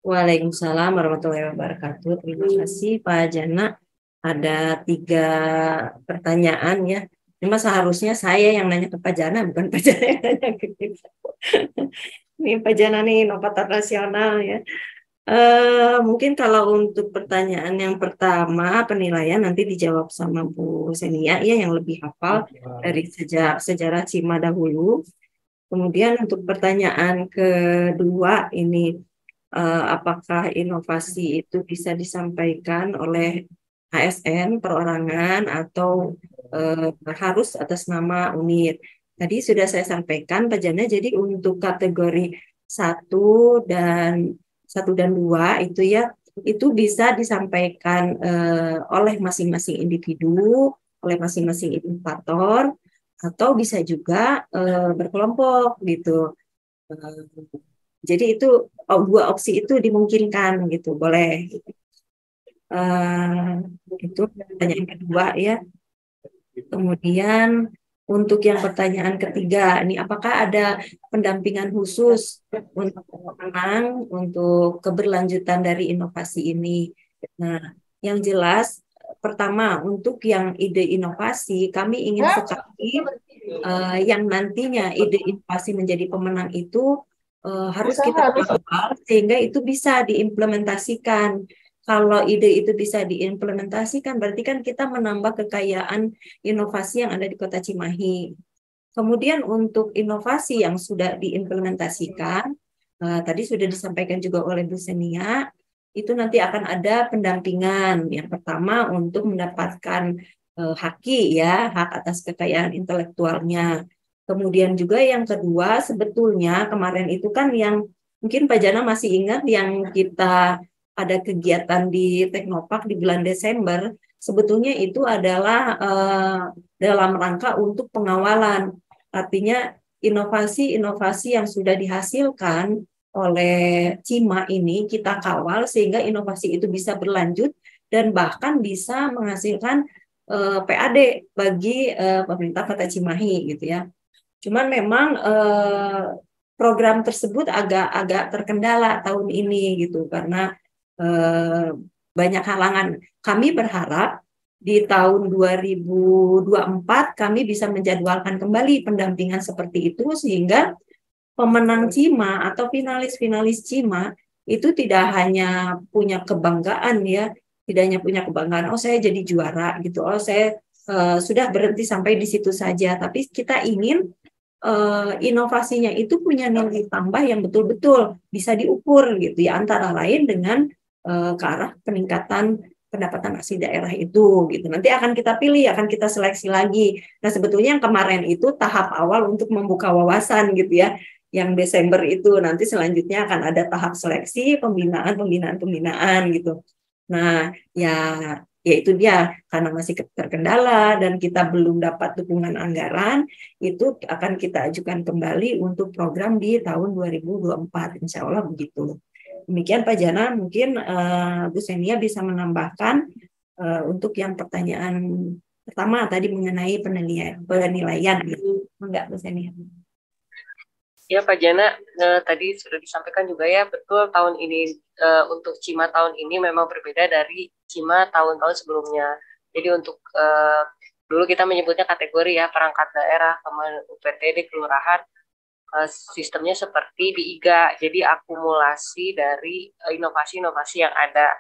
Waalaikumsalam warahmatullahi wabarakatuh. Terima kasih Pak Jana. Ada 3 pertanyaan ya. Cuma seharusnya saya yang nanya ke Pak Jana, bukan Pak Jana yang nanya ke kita. Ini Pak Jana nih inovator nasional ya. Mungkin kalau untuk pertanyaan yang pertama, penilaian nanti dijawab sama Bu Senia ya, yang lebih hafal dari sejak sejarah CIMA dahulu. Kemudian untuk pertanyaan kedua ini, apakah inovasi itu bisa disampaikan oleh ASN perorangan atau harus atas nama unit. Tadi sudah saya sampaikan Pak Jana, jadi untuk kategori 1 dan 2 itu ya, itu bisa disampaikan oleh masing-masing individu, oleh masing-masing inovator, atau bisa juga berkelompok gitu. Jadi itu 2 opsi itu dimungkinkan gitu, boleh. Itu pertanyaan kedua ya. Kemudian untuk yang pertanyaan ketiga, ini apakah ada pendampingan khusus untuk pemenang, untuk keberlanjutan dari inovasi ini? Nah, yang jelas pertama untuk yang ide inovasi, kami ingin sekali yang nantinya ide inovasi menjadi pemenang itu harus kita kawal sehingga itu bisa diimplementasikan. Kalau ide itu bisa diimplementasikan, berarti kan kita menambah kekayaan inovasi yang ada di Kota Cimahi. Kemudian untuk inovasi yang sudah diimplementasikan, tadi sudah disampaikan juga oleh Bu Senia, itu nanti akan ada pendampingan. Yang pertama untuk mendapatkan HAKI ya, hak atas kekayaan intelektualnya. Kemudian juga yang kedua, sebetulnya kemarin itu kan yang mungkin Pak Jana masih ingat yang kita ada kegiatan di Teknopark di bulan Desember, sebetulnya itu adalah dalam rangka untuk pengawalan. Artinya inovasi-inovasi yang sudah dihasilkan oleh CIMA ini kita kawal sehingga inovasi itu bisa berlanjut dan bahkan bisa menghasilkan PAD bagi pemerintah Kota Cimahi gitu ya. Cuman memang program tersebut agak terkendala tahun ini gitu karena banyak halangan. Kami berharap di tahun 2024 kami bisa menjadwalkan kembali pendampingan seperti itu sehingga pemenang CIMA atau finalis-finalis CIMA itu tidak hanya punya kebanggaan ya, tidak hanya punya kebanggaan, oh saya jadi juara gitu, oh saya sudah berhenti sampai di situ saja, tapi kita ingin inovasinya itu punya nilai tambah yang betul-betul bisa diukur gitu ya, antara lain dengan ke arah peningkatan pendapatan asli daerah itu gitu. Nanti akan kita pilih, akan kita seleksi lagi. Nah, sebetulnya yang kemarin itu tahap awal untuk membuka wawasan gitu ya. Yang Desember itu nanti selanjutnya akan ada tahap seleksi, pembinaan gitu. Nah, ya itu dia karena masih terkendala dan kita belum dapat dukungan anggaran, itu akan kita ajukan kembali untuk program di tahun 2024, insya Allah begitu. Demikian Pak Jana, mungkin Bu Senia bisa menambahkan untuk yang pertanyaan pertama tadi mengenai penilaian. Enggak Bu Senia? Ya Pak Jana, tadi sudah disampaikan juga ya, betul tahun ini untuk CIMA tahun ini memang berbeda dari CIMA tahun-tahun sebelumnya. Jadi untuk dulu kita menyebutnya kategori ya, perangkat daerah, kemudian UPTD, kelurahan, sistemnya seperti di IGA, jadi akumulasi dari inovasi-inovasi yang ada.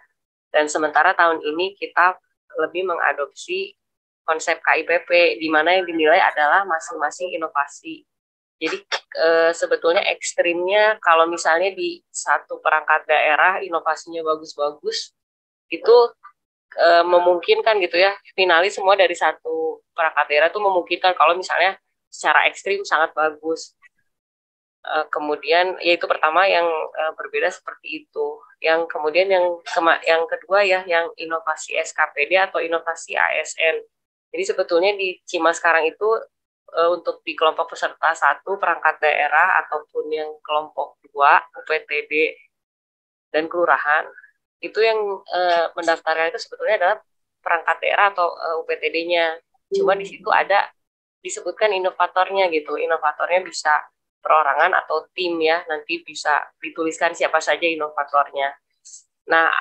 Dan sementara tahun ini kita lebih mengadopsi konsep KIPP, di mana yang dinilai adalah masing-masing inovasi. Jadi sebetulnya ekstrimnya kalau misalnya di satu perangkat daerah inovasinya bagus-bagus, itu memungkinkan gitu ya, finalis semua dari satu perangkat daerah itu memungkinkan kalau misalnya secara ekstrim sangat bagus. Kemudian yaitu pertama yang berbeda seperti itu. Yang kemudian yang kedua ya, yang inovasi SKPD atau inovasi ASN. Jadi sebetulnya di CIMA sekarang itu untuk di kelompok peserta 1 perangkat daerah ataupun yang kelompok 2 UPTD dan kelurahan, itu yang mendaftarkan itu sebetulnya adalah perangkat daerah atau UPTD-nya. Cuma di situ ada disebutkan inovatornya gitu. Inovatornya bisa perorangan atau tim ya, nanti bisa dituliskan siapa saja inovatornya. Nah,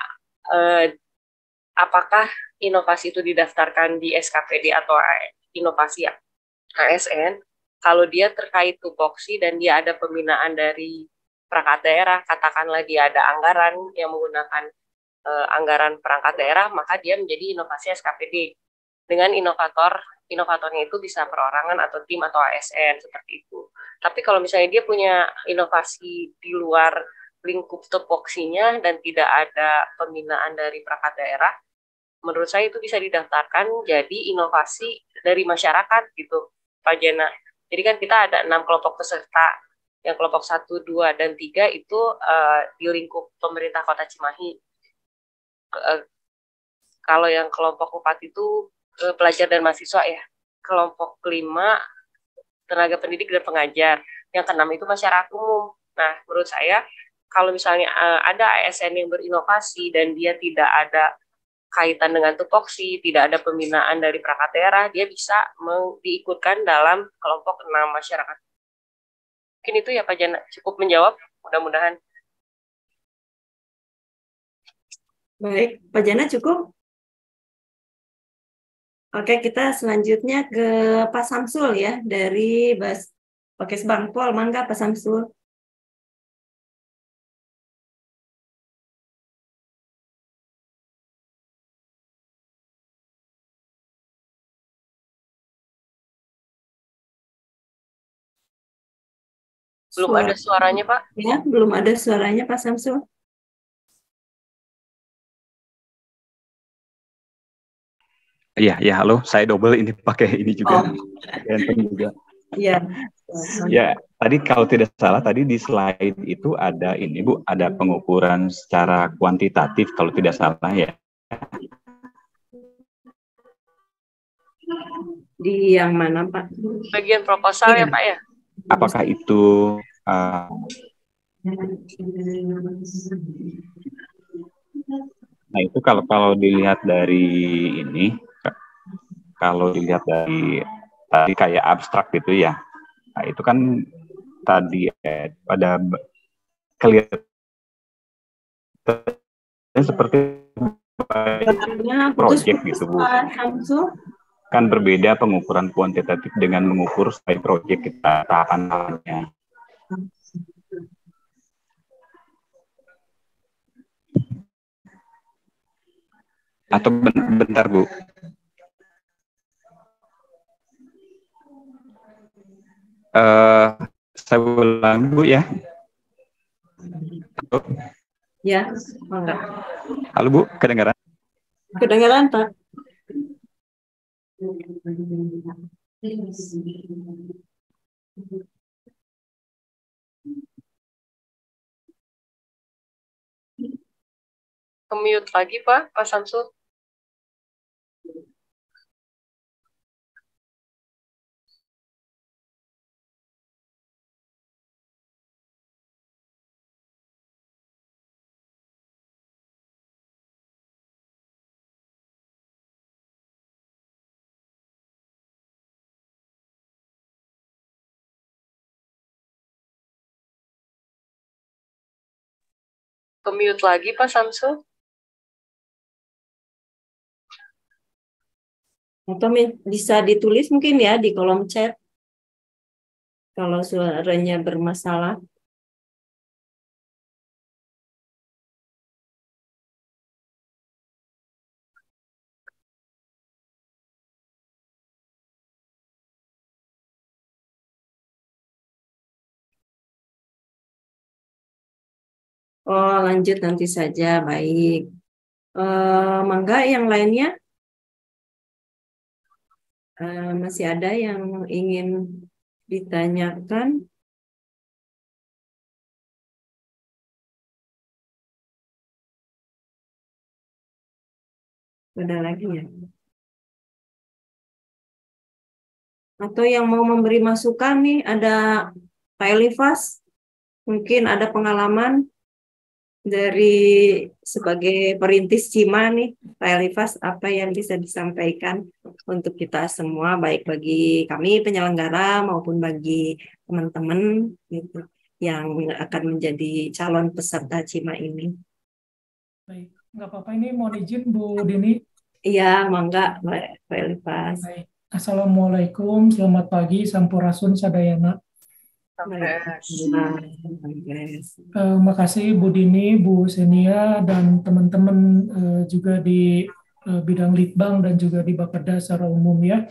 apakah inovasi itu didaftarkan di SKPD atau inovasi ASN? Kalau dia terkait tupoksi dan dia ada pembinaan dari perangkat daerah, katakanlah dia ada anggaran yang menggunakan anggaran perangkat daerah, maka dia menjadi inovasi SKPD. Dengan inovatornya itu bisa perorangan atau tim atau ASN seperti itu. Tapi kalau misalnya dia punya inovasi di luar lingkup tupoksinya dan tidak ada pembinaan dari perangkat daerah, menurut saya itu bisa didaftarkan jadi inovasi dari masyarakat gitu, Pak Jena. Jadi kan kita ada 6 kelompok peserta, yang kelompok 1, 2, dan 3 itu di lingkup pemerintah Kota Cimahi. Kalau yang kelompok 4 itu pelajar dan mahasiswa ya. Kelompok 5 tenaga pendidik dan pengajar. Yang ke-6 itu masyarakat umum. Nah, menurut saya kalau misalnya ada ASN yang berinovasi dan dia tidak ada kaitan dengan tupoksi, tidak ada pembinaan dari perangkat daerah, dia bisa diikutkan dalam kelompok 6 masyarakat. Mungkin itu ya Pak Jana, cukup menjawab, mudah-mudahan. Baik, Pak Jana cukup? Oke, kita selanjutnya ke Pak Samsul ya, dari Bakes Bangpol. Mangga Pak Samsul. Belum ada suaranya, Pak. Ya, belum ada suaranya, Pak Samsul. Iya, ya, halo. Saya double ini pakai ini juga. Handphone juga. Iya. Ya, tadi kalau tidak salah, tadi di slide itu ada ini, Bu, ada pengukuran secara kuantitatif kalau tidak salah ya. Di yang mana, Pak? Bagian proposal ya, Pak ya? Apakah itu nah itu kalau dilihat dari ini, kalau dilihat dari tadi kayak abstrak gitu ya, nah itu kan tadi pada kelihatan seperti project gitu Bu. Kan berbeda pengukuran kuantitatif dengan mengukur sesuai project kita tahapannya. Atau bentar Bu. Saya ulang Bu ya. Halo. Ya, enggak. Halo Bu, kedengaran? Kedengaran Pak. Ke-mute lagi Pak Samsul. Ke-mute lagi Pak Samsul. Atau bisa ditulis mungkin ya di kolom chat kalau suaranya bermasalah. Oh, lanjut nanti saja. Baik. Mangga yang lainnya? Masih ada yang ingin ditanyakan. Ada lagi ya? Atau yang mau memberi masukan nih, ada Pak Elifas, mungkin ada pengalaman dari sebagai perintis CIMA nih, Pak Elifas, apa yang bisa disampaikan untuk kita semua, baik bagi kami penyelenggara maupun bagi teman-teman gitu, yang akan menjadi calon peserta CIMA ini. Baik, nggak apa-apa, ini mohon izin Bu Dini. Iya, mangga Pak Elifas. Baik. Assalamualaikum, selamat pagi, Sampurasun Sadayana. Makasih Bu Dini, Bu Senia, dan teman-teman juga di bidang Litbang dan juga di Bapeda secara umum ya.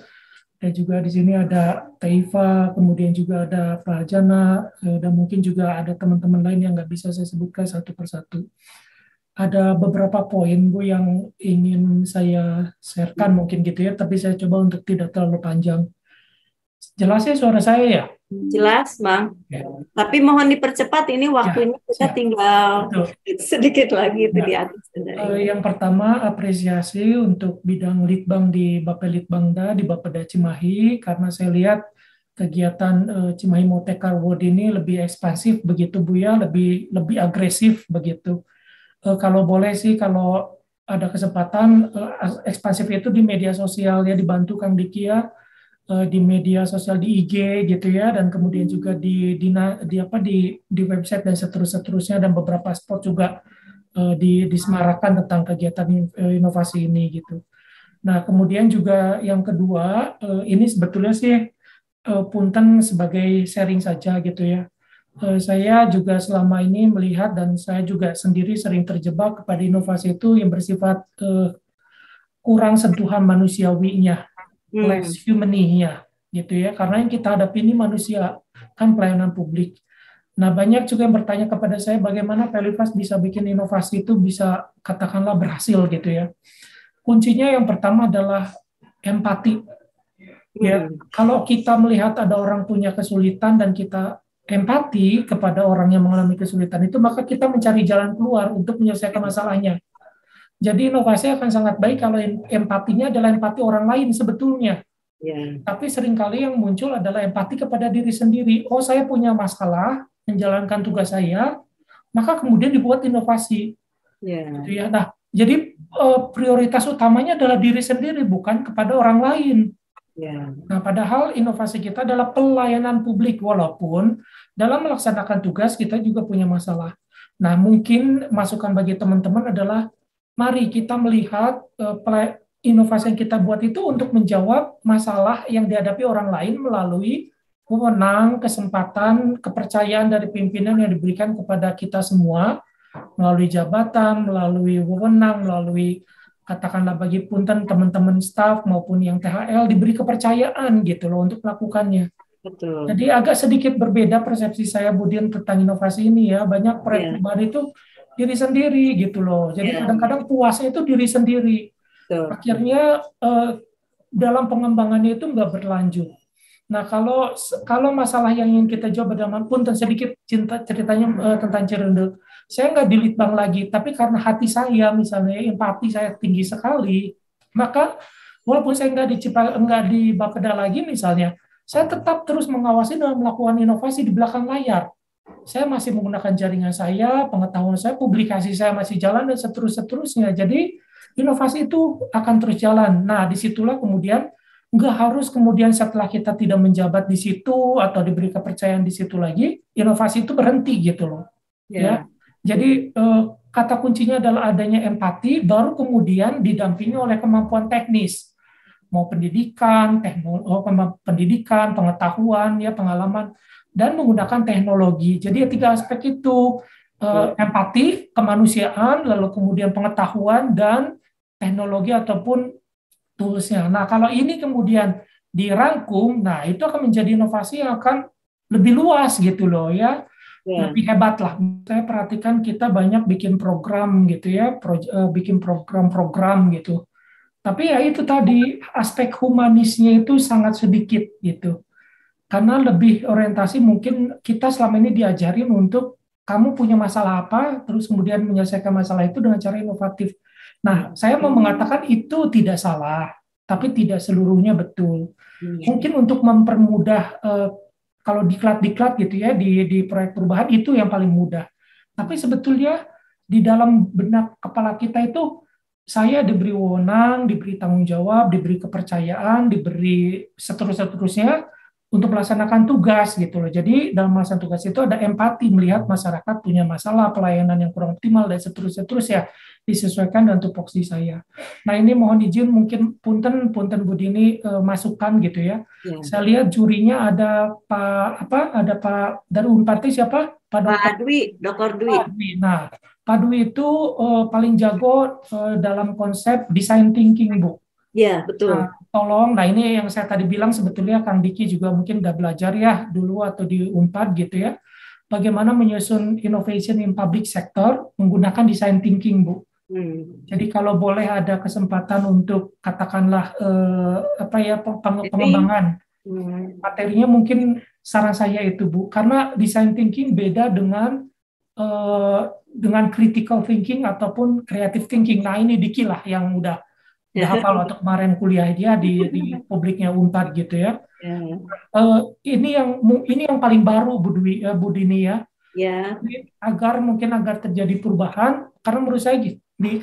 Dan juga di sini ada Taifa, kemudian juga ada Pak Jana, dan mungkin juga ada teman-teman lain yang nggak bisa saya sebutkan satu persatu. Ada beberapa poin Bu yang ingin saya sharekan mungkin gitu ya, tapi saya coba untuk tidak terlalu panjang. Jelas ya suara saya ya? Jelas, Bang. Ya. Tapi mohon dipercepat, ini waktunya ya, kita tinggal sedikit lagi itu di atas. Yang pertama, apresiasi untuk bidang Litbang di Bapelitbangda, di Bapeda Cimahi, karena saya lihat kegiatan Cimahi Motekar World ini lebih ekspansif begitu Bu ya, lebih agresif begitu. Kalau boleh sih, kalau ada kesempatan ekspansif itu di media sosial ya, dibantu Kang Diki ya, di media sosial di IG gitu ya, dan kemudian juga di website dan seterusnya, dan beberapa spot juga disemarakan tentang kegiatan inovasi ini gitu. Nah, kemudian juga yang kedua, ini sebetulnya sih punten sebagai sharing saja gitu ya. Saya juga selama ini melihat, dan saya juga sendiri sering terjebak kepada inovasi itu yang bersifat kurang sentuhan manusiawinya, less humaninya gitu ya, karena yang kita hadapi ini manusia, kan pelayanan publik. Nah, banyak juga yang bertanya kepada saya bagaimana Pak Elifas bisa bikin inovasi itu bisa katakanlah berhasil gitu ya. Kuncinya yang pertama adalah empati. Ya, kalau kita melihat ada orang punya kesulitan dan kita empati kepada orang yang mengalami kesulitan itu, maka kita mencari jalan keluar untuk menyelesaikan masalahnya. Jadi inovasi akan sangat baik kalau empatinya adalah empati orang lain sebetulnya. Tapi seringkali yang muncul adalah empati kepada diri sendiri. Oh, saya punya masalah menjalankan tugas saya, maka kemudian dibuat inovasi. Gitu ya. Nah, jadi prioritas utamanya adalah diri sendiri, bukan kepada orang lain. Nah, padahal inovasi kita adalah pelayanan publik, walaupun dalam melaksanakan tugas kita juga punya masalah. Nah, mungkin masukan bagi teman-teman adalah mari kita melihat inovasi yang kita buat itu untuk menjawab masalah yang dihadapi orang lain melalui wewenang, kesempatan, kepercayaan dari pimpinan yang diberikan kepada kita semua, melalui jabatan, melalui wewenang, melalui katakanlah bagi punten teman-teman staf maupun yang THL diberi kepercayaan gitu loh untuk melakukannya. Betul. Jadi agak sedikit berbeda persepsi saya Budin tentang inovasi ini ya. Banyak proyek pribadi itu diri sendiri gitu loh. Jadi kadang-kadang puasnya itu diri sendiri. Akhirnya dalam pengembangannya itu nggak berlanjut. Nah, kalau masalah yang ingin kita jawab dalam punten sedikit ceritanya tentang Cirende. Saya nggak di Litbang lagi, tapi karena hati saya misalnya empati saya tinggi sekali, maka walaupun saya nggak di Bapeda lagi misalnya, saya tetap terus mengawasi dan melakukan inovasi di belakang layar. Saya masih menggunakan jaringan saya, pengetahuan saya, publikasi saya masih jalan dan seterusnya. Jadi inovasi itu akan terus jalan. Nah, disitulah kemudian nggak harus kemudian setelah kita tidak menjabat di situ atau diberi kepercayaan di situ lagi, inovasi itu berhenti gitu loh. Ya. Jadi kata kuncinya adalah adanya empati, baru kemudian didampingi oleh kemampuan teknis, mau pendidikan, pengetahuan, ya pengalaman, dan menggunakan teknologi. Jadi tiga aspek itu, empati, kemanusiaan, lalu kemudian pengetahuan dan teknologi ataupun toolsnya. Nah, kalau ini kemudian dirangkum, nah itu akan menjadi inovasi yang akan lebih luas gitu loh ya. Lebih hebat lah. Saya perhatikan kita banyak bikin program gitu ya, bikin program-program gitu. Tapi ya itu tadi aspek humanisnya itu sangat sedikit gitu. karena lebih orientasi mungkin kita selama ini diajarin untuk kamu punya masalah apa, terus kemudian menyelesaikan masalah itu dengan cara inovatif. Nah, saya mau mengatakan itu tidak salah, tapi tidak seluruhnya betul. Mungkin untuk mempermudah kalau diklat-diklat gitu ya di proyek perubahan itu yang paling mudah. Tapi sebetulnya di dalam benak kepala kita itu saya diberi wewenang, diberi tanggung jawab, diberi kepercayaan, diberi seterusnya untuk melaksanakan tugas gitu loh. Jadi dalam melaksanakan tugas itu ada empati, melihat masyarakat punya masalah, pelayanan yang kurang optimal dan seterusnya disesuaikan dengan tupoksi saya. Nah ini mohon izin mungkin punten Bu Dini masukan gitu ya. Saya lihat jurinya ada Pak dari Unpad siapa? Pak Dwi, Dr. Dwi. Pak Dwi. Nah Pak Dwi itu paling jago dalam konsep design thinking, Bu. Ya, betul. Nah, tolong, nah ini yang saya tadi bilang sebetulnya Kang Diki juga mungkin udah belajar ya dulu atau di Unpad gitu ya. Bagaimana menyusun innovation in public sector menggunakan design thinking, Bu. Jadi kalau boleh ada kesempatan untuk katakanlah pengembangan materinya mungkin saran saya itu, Bu. Karena design thinking beda dengan critical thinking ataupun creative thinking. Nah ini Diki lah yang udah hafal waktu kemarin kuliah dia di publiknya Unpad gitu ya. Ini yang paling baru Bu Dini ya. Agar terjadi perubahan, karena menurut saya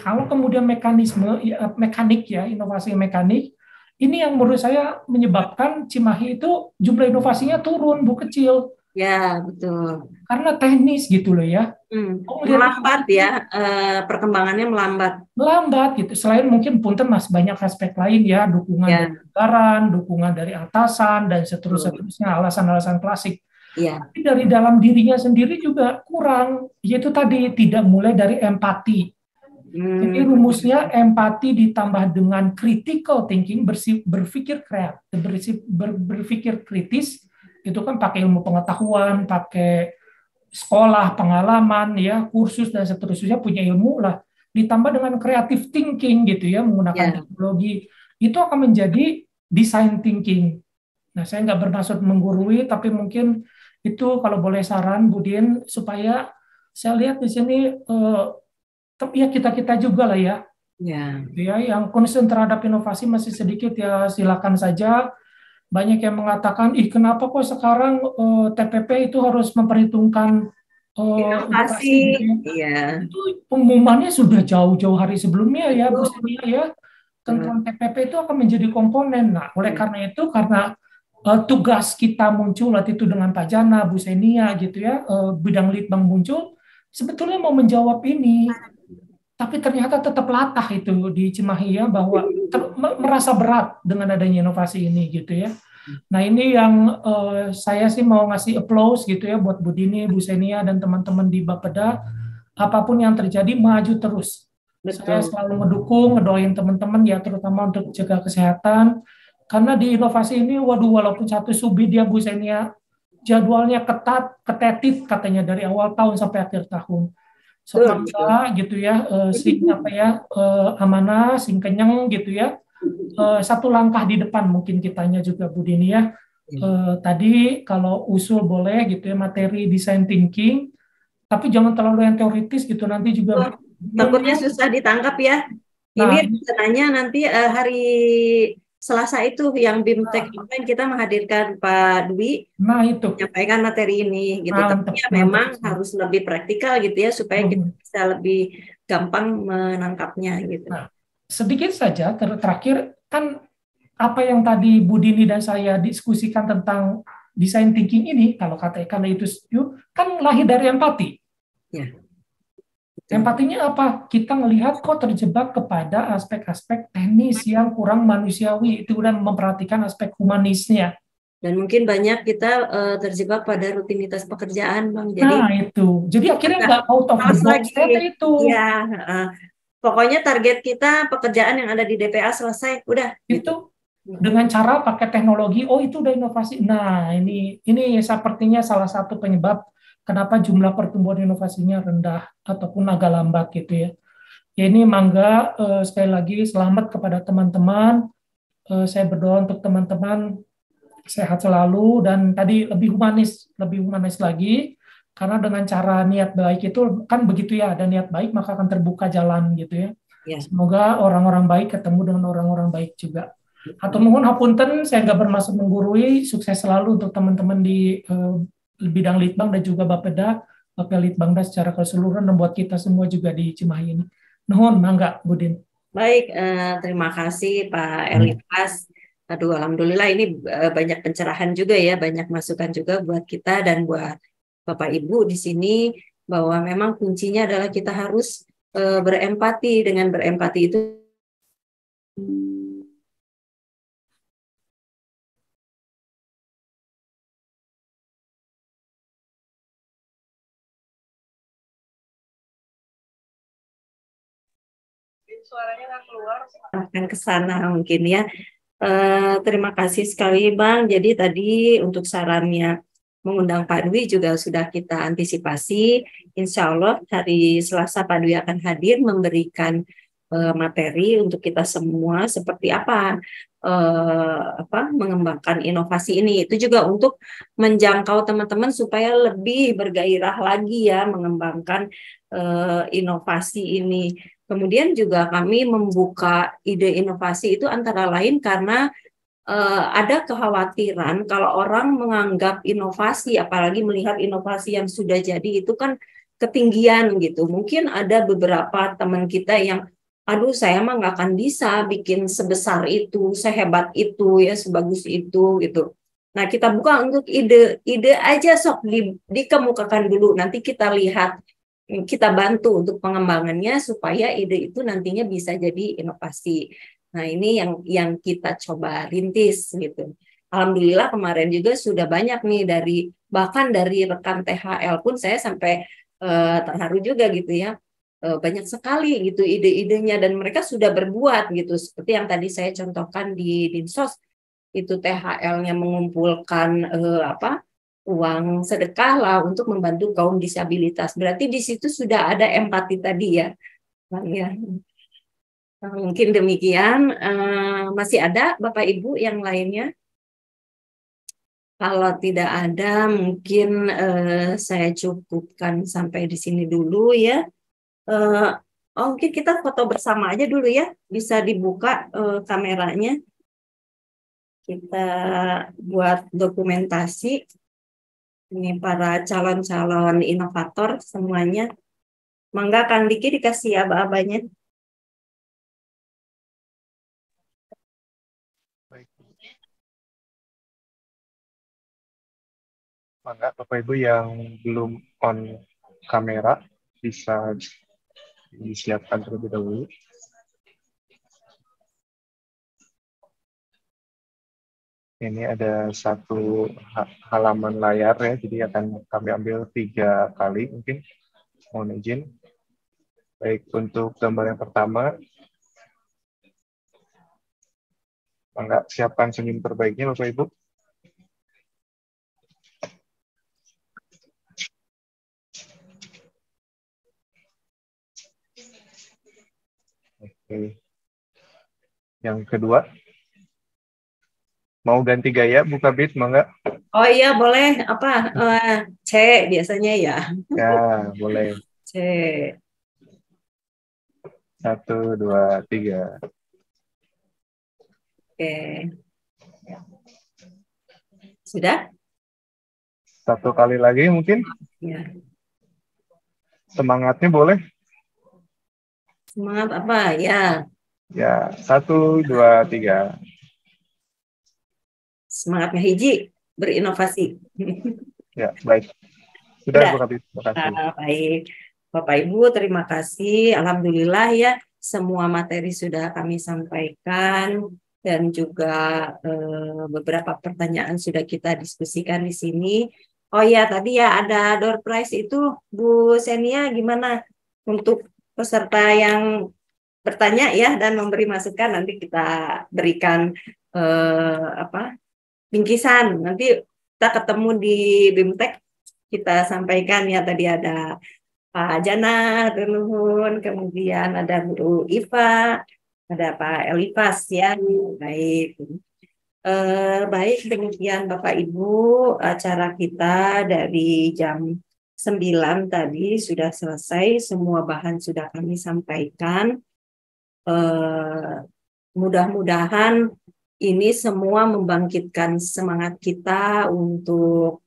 kalau kemudian mekanik ya, inovasi mekanik, ini yang menurut saya menyebabkan Cimahi itu jumlah inovasinya turun, Bu, kecil. Ya, betul. Karena teknis gitu loh ya. Melambat ya, perkembangannya melambat. Melambat gitu. Selain mungkin punten Mas banyak aspek lain ya, dukungan dari anggaran, dukungan dari atasan dan seterusnya, alasan-alasan klasik. Tapi dari dalam dirinya sendiri juga kurang, yaitu tadi tidak mulai dari empati. Jadi rumusnya empati ditambah dengan critical thinking, berpikir kreatif, berpikir kritis, itu kan pakai ilmu pengetahuan, pakai sekolah, pengalaman, ya, kursus dan seterusnya, punya ilmu lah. Ditambah dengan creative thinking gitu ya, menggunakan teknologi, itu akan menjadi design thinking. Nah, saya nggak bermaksud menggurui, tapi mungkin itu kalau boleh saran, Bu Din, supaya saya lihat di sini ya kita juga lah ya, yang concern terhadap inovasi masih sedikit ya, silakan saja. Banyak yang mengatakan, kenapa kok sekarang TPP itu harus memperhitungkan inovasi? Itu pengumumannya sudah jauh-jauh hari sebelumnya ya, Bu Senia ya, tentang TPP itu akan menjadi komponen. Nah, oleh karena itu, karena tugas kita muncul waktu itu dengan Pak Jana, Bu Senia gitu ya, bidang litbang muncul, sebetulnya mau menjawab ini. Tapi ternyata tetap latah itu di Cimahi ya, bahwa merasa berat dengan adanya inovasi ini gitu ya. Nah ini yang saya sih mau ngasih applause gitu ya buat Bu Dini, Bu Senia dan teman-teman di Bapeda. Apapun yang terjadi maju terus. Saya selalu mendukung, ngedoain teman-teman ya, terutama untuk jaga kesehatan. Karena di inovasi ini, waduh, walaupun satu subid ya Bu Senia, jadwalnya ketetit katanya dari awal tahun sampai akhir tahun. Semoga gitu ya, amanah, sing kenyang gitu ya. Satu langkah di depan mungkin kitanya juga Bu Dini ya. Tadi kalau usul boleh gitu ya, materi design thinking, tapi jangan terlalu yang teoritis gitu, nanti juga takutnya susah ditangkap ya. Ini rencananya nanti hari Selasa itu yang BIMTEK online kita menghadirkan Pak Dwi, menyampaikan materi ini gitu. Tapi ya memang harus lebih praktikal gitu ya, supaya kita bisa lebih gampang menangkapnya gitu. Nah, sedikit saja terakhir, kan apa yang tadi Bu Dini dan saya diskusikan tentang design thinking ini, kalau katakan itu setuju, kan lahir dari empati. Empatinya apa? Kita melihat kok terjebak kepada aspek-aspek teknis yang kurang manusiawi, itu dan memperhatikan aspek humanisnya. Dan mungkin banyak kita terjebak pada rutinitas pekerjaan, Bang. Jadi, itu. Jadi akhirnya nggak out of the box itu. Ya, pokoknya target kita pekerjaan yang ada di DPA selesai, udah. Itu dengan cara pakai teknologi, itu udah inovasi. Nah, ini sepertinya salah satu penyebab kenapa jumlah pertumbuhan inovasinya rendah ataupun agak lambat gitu ya. Ini mangga sekali lagi selamat kepada teman-teman. Saya berdoa untuk teman-teman sehat selalu, dan tadi lebih humanis lagi, karena dengan cara niat baik itu kan begitu ya, ada niat baik maka akan terbuka jalan gitu ya. Ya. Semoga orang-orang baik ketemu dengan orang-orang baik juga. Atau mohon hapunten, saya nggak bermaksud menggurui, sukses selalu untuk teman-teman di bidang Litbang dan juga Bapeda, Litbangda secara keseluruhan, membuat kita semua juga di Cimahi ini. Nuhun, mangga, Budin. Baik, terima kasih Pak Elifas. Aduh, alhamdulillah ini banyak pencerahan juga ya, banyak masukan juga buat kita dan buat Bapak Ibu di sini, bahwa memang kuncinya adalah kita harus berempati. Dengan berempati itu Suaranya nggak keluar. akan ke sana mungkin ya. Terima kasih sekali Bang. Jadi tadi untuk sarannya mengundang Pak Dwi juga sudah kita antisipasi. Insya Allah hari Selasa Pak Dwi akan hadir memberikan materi untuk kita semua seperti apa mengembangkan inovasi ini. Itu juga untuk menjangkau teman-teman supaya lebih bergairah lagi ya mengembangkan inovasi ini. Kemudian juga kami membuka ide inovasi itu antara lain karena ada kekhawatiran kalau orang menganggap inovasi, apalagi melihat inovasi yang sudah jadi itu kan ketinggian gitu. Mungkin ada beberapa teman kita yang, aduh saya mah nggak akan bisa bikin sebesar itu, sehebat itu ya, sebagus itu gitu. Nah kita buka untuk ide aja sok dikemukakan dulu, nanti kita lihat, kita bantu untuk pengembangannya supaya ide itu nantinya bisa jadi inovasi. Nah, ini yang kita coba rintis gitu. Alhamdulillah kemarin juga sudah banyak nih bahkan dari rekan THL pun saya sampai terharu juga gitu ya. Banyak sekali gitu ide-idenya dan mereka sudah berbuat gitu. Seperti yang tadi saya contohkan di Dinsos, itu THL-nya mengumpulkan uang sedekah lah untuk membantu kaum disabilitas. Berarti di situ sudah ada empati tadi ya, Bang ya. Nah, mungkin demikian. Masih ada Bapak Ibu yang lainnya? Kalau tidak ada, mungkin saya cukupkan sampai di sini dulu ya. Mungkin kita foto bersama aja dulu ya. Bisa dibuka kameranya. Kita buat dokumentasi. Ini para calon-calon inovator semuanya. Mangga Kang Diki dikasih aba-abanya. Baik. Mangga Bapak Ibu yang belum on kamera bisa disiapkan terlebih dahulu. Ini ada satu halaman layar ya, jadi akan kami ambil 3 kali mungkin. Mohon izin. Baik, untuk gambar yang pertama, mangga siapkan senyum terbaiknya Bapak Ibu. Oke. Yang kedua, mau ganti gaya buka Bit, mangga? Oh iya boleh, C biasanya ya. Ya, boleh. C. 1, 2, 3. Oke. Sudah? 1 kali lagi mungkin. Ya. Semangatnya boleh? Semangat apa? Ya. Ya, 1, 2, 3. Semangatnya hiji, berinovasi. Ya, baik. Sudah, Bu Kabit. Terima kasih. Baik. Bapak Ibu, terima kasih. Alhamdulillah ya, semua materi sudah kami sampaikan dan juga beberapa pertanyaan sudah kita diskusikan di sini. Oh ya, tadi ya ada door prize itu, Bu Senia, gimana untuk peserta yang bertanya ya dan memberi masukan, nanti kita berikan bingkisan. Nanti kita ketemu di BIMTEK, kita sampaikan ya, tadi ada Pak Jana, Nuhun, kemudian ada Bu Iva, ada Pak Elifas ya. Baik. Baik, demikian Bapak Ibu, acara kita dari jam 9 tadi sudah selesai, semua bahan sudah kami sampaikan. Mudah-mudahan ini semua membangkitkan semangat kita untuk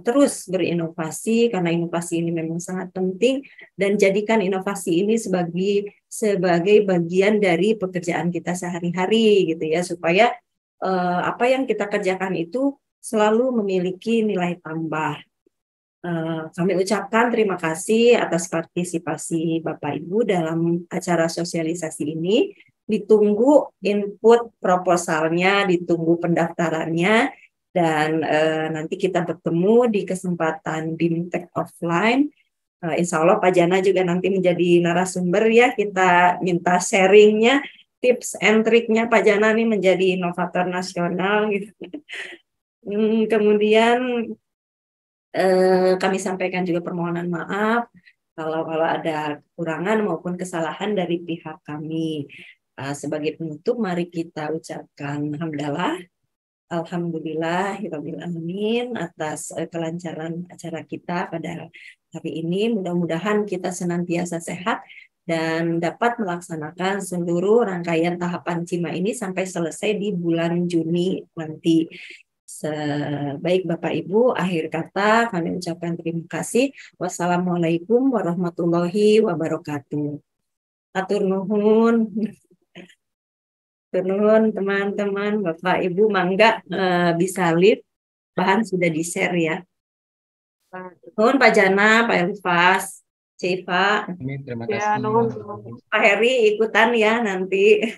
terus berinovasi, karena inovasi ini memang sangat penting, dan jadikan inovasi ini sebagai bagian dari pekerjaan kita sehari-hari gitu ya, supaya apa yang kita kerjakan itu selalu memiliki nilai tambah. Kami ucapkan terima kasih atas partisipasi Bapak Ibu dalam acara sosialisasi ini. Ditunggu input proposalnya, ditunggu pendaftarannya, dan nanti kita bertemu di kesempatan BIMTEK offline. Insya Allah Pak Jana juga nanti menjadi narasumber ya, kita minta sharingnya, tips and triknya Pak Jana nih menjadi inovator nasional gitu. Kemudian kami sampaikan juga permohonan maaf kalau ada kekurangan maupun kesalahan dari pihak kami. Sebagai penutup, mari kita ucapkan Alhamdulillahirabbil alamin atas kelancaran acara kita pada hari ini. Mudah-mudahan kita senantiasa sehat dan dapat melaksanakan seluruh rangkaian tahapan CIMA ini sampai selesai di bulan Juni nanti. Baik Bapak Ibu, akhir kata kami ucapkan terima kasih. Wassalamualaikum warahmatullahi wabarakatuh. Atur nuhun. Turun teman-teman, Bapak Ibu, mangga bisa live, bahan sudah di-share ya. Nuhun Pak Jana, Pak Elifas, Civa, Terima Ya, kasih. nuhun. Pak Heri ikutan ya nanti.